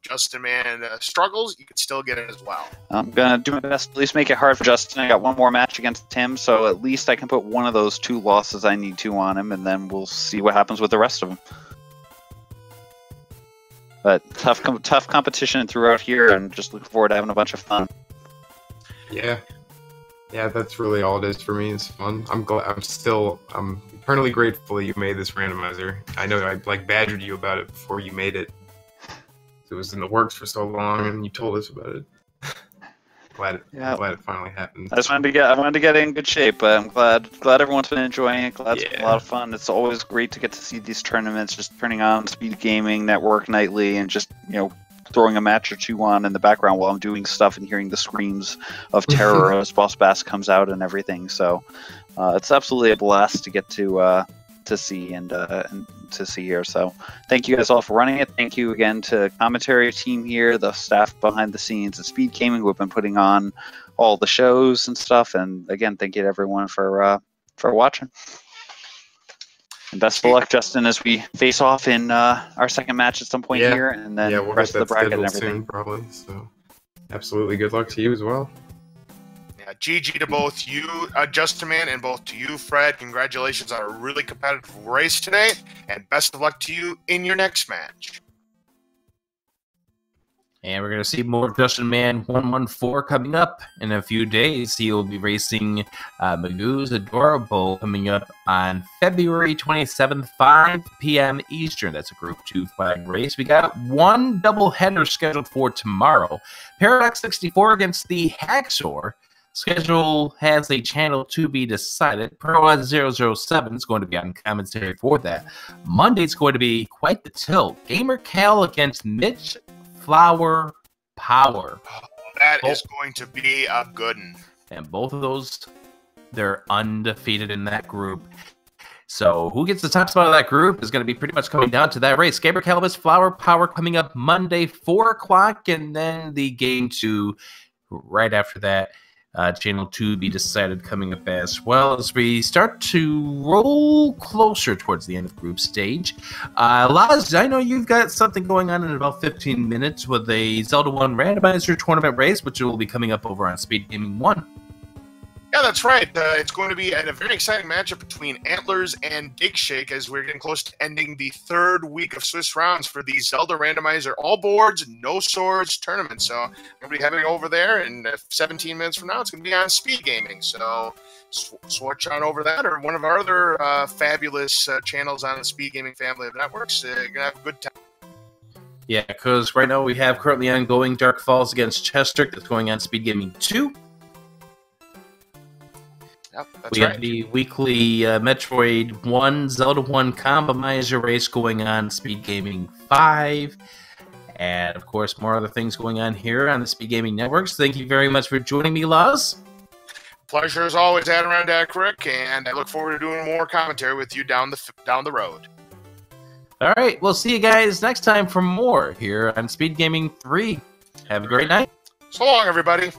[SPEAKER 2] Justin Man struggles, you can still get it as well.
[SPEAKER 4] I'm gonna do my best to at least make it hard for Justin. I got one more match against him, so at least I can put one of those 2 losses I need to on him, and then we'll see what happens with the rest of them. But tough competition throughout here, and just looking forward to having a bunch of fun.
[SPEAKER 3] Yeah, that's really all it is for me. It's fun. I'm glad. I'm eternally grateful that you made this randomizer. I know I badgered you about it before you made it. It was in the works for so long, and you told us about it. I'm glad it finally happened.
[SPEAKER 4] I wanted to get in good shape, but I'm glad everyone's been enjoying it. Glad it's been a lot of fun. It's always great to get to see these tournaments just turning on Speed Gaming Network nightly, and just throwing a match or two on in the background while I'm doing stuff and hearing the screams of terror as Boss Bass comes out and everything. So it's absolutely a blast to get to see and to see here. So thank you guys all for running it. Thank you again to commentary team here, the staff behind the scenes at Speed Gaming who have been putting on all the shows and stuff. And again, thank you to everyone for watching. And best of luck, Justin, as we face off in our second match at some point here, and then
[SPEAKER 3] we'll
[SPEAKER 4] the rest
[SPEAKER 3] get
[SPEAKER 4] of the
[SPEAKER 3] that
[SPEAKER 4] bracket and
[SPEAKER 3] scheduled
[SPEAKER 4] everything.
[SPEAKER 3] soon, probably. So absolutely good luck to you as well.
[SPEAKER 2] Yeah, GG to both you, Justin Man, and both to you, Fred. Congratulations on a really competitive race today, and best of luck to you in your next match.
[SPEAKER 1] And we're going to see more of justinman114 coming up in a few days. He will be racing Magoo's Adorable coming up on February 27th, 5 p.m. Eastern. That's a Group 2 flag race. We got one doubleheader scheduled for tomorrow. Paradox 64 against the Haxor. Schedule has a channel to be decided. Pro 007 is going to be on commentary for that. Monday's going to be quite the tilt. Gamer Cal against Mitch Flower Power.
[SPEAKER 2] Oh, that is going to be a good one.
[SPEAKER 1] And both of those, they're undefeated in that group. So who gets the top spot of that group is going to be pretty much coming down to that race. Gabriel Calabas, Flower Power coming up Monday, 4 o'clock, and then the game 2 right after that. Channel 2 be decided coming up as well as we start to roll closer towards the end of group stage. Laz, I know you've got something going on in about 15 minutes with a Zelda 1 Randomizer Tournament race, which will be coming up over on Speed Gaming 1.
[SPEAKER 2] Yeah, that's right. It's going to be a very exciting matchup between Antlers and Dig Shake as we're getting close to ending the third week of Swiss rounds for the Zelda Randomizer All Boards, No Swords tournament. So I'm going to be heading over there, and 17 minutes from now, it's going to be on Speed Gaming. So switch on over that or one of our other fabulous channels on the Speed Gaming family of networks. You're going to have a good time.
[SPEAKER 1] Yeah, because right now we have currently ongoing Dark Falls against Chester that's going on Speed Gaming 2.
[SPEAKER 2] Yep, that's
[SPEAKER 1] we have the weekly Metroid 1, Zelda 1 Compromiser race going on Speed Gaming 5. And, of course, more other things going on here on the Speed Gaming Networks. Thank you very much for joining me, Laz.
[SPEAKER 2] Pleasure as always, Adirondack Rick, and I look forward to doing more commentary with you down the road.
[SPEAKER 1] All right, we'll see you guys next time for more here on Speed Gaming 3. Have a great night.
[SPEAKER 2] So long, everybody.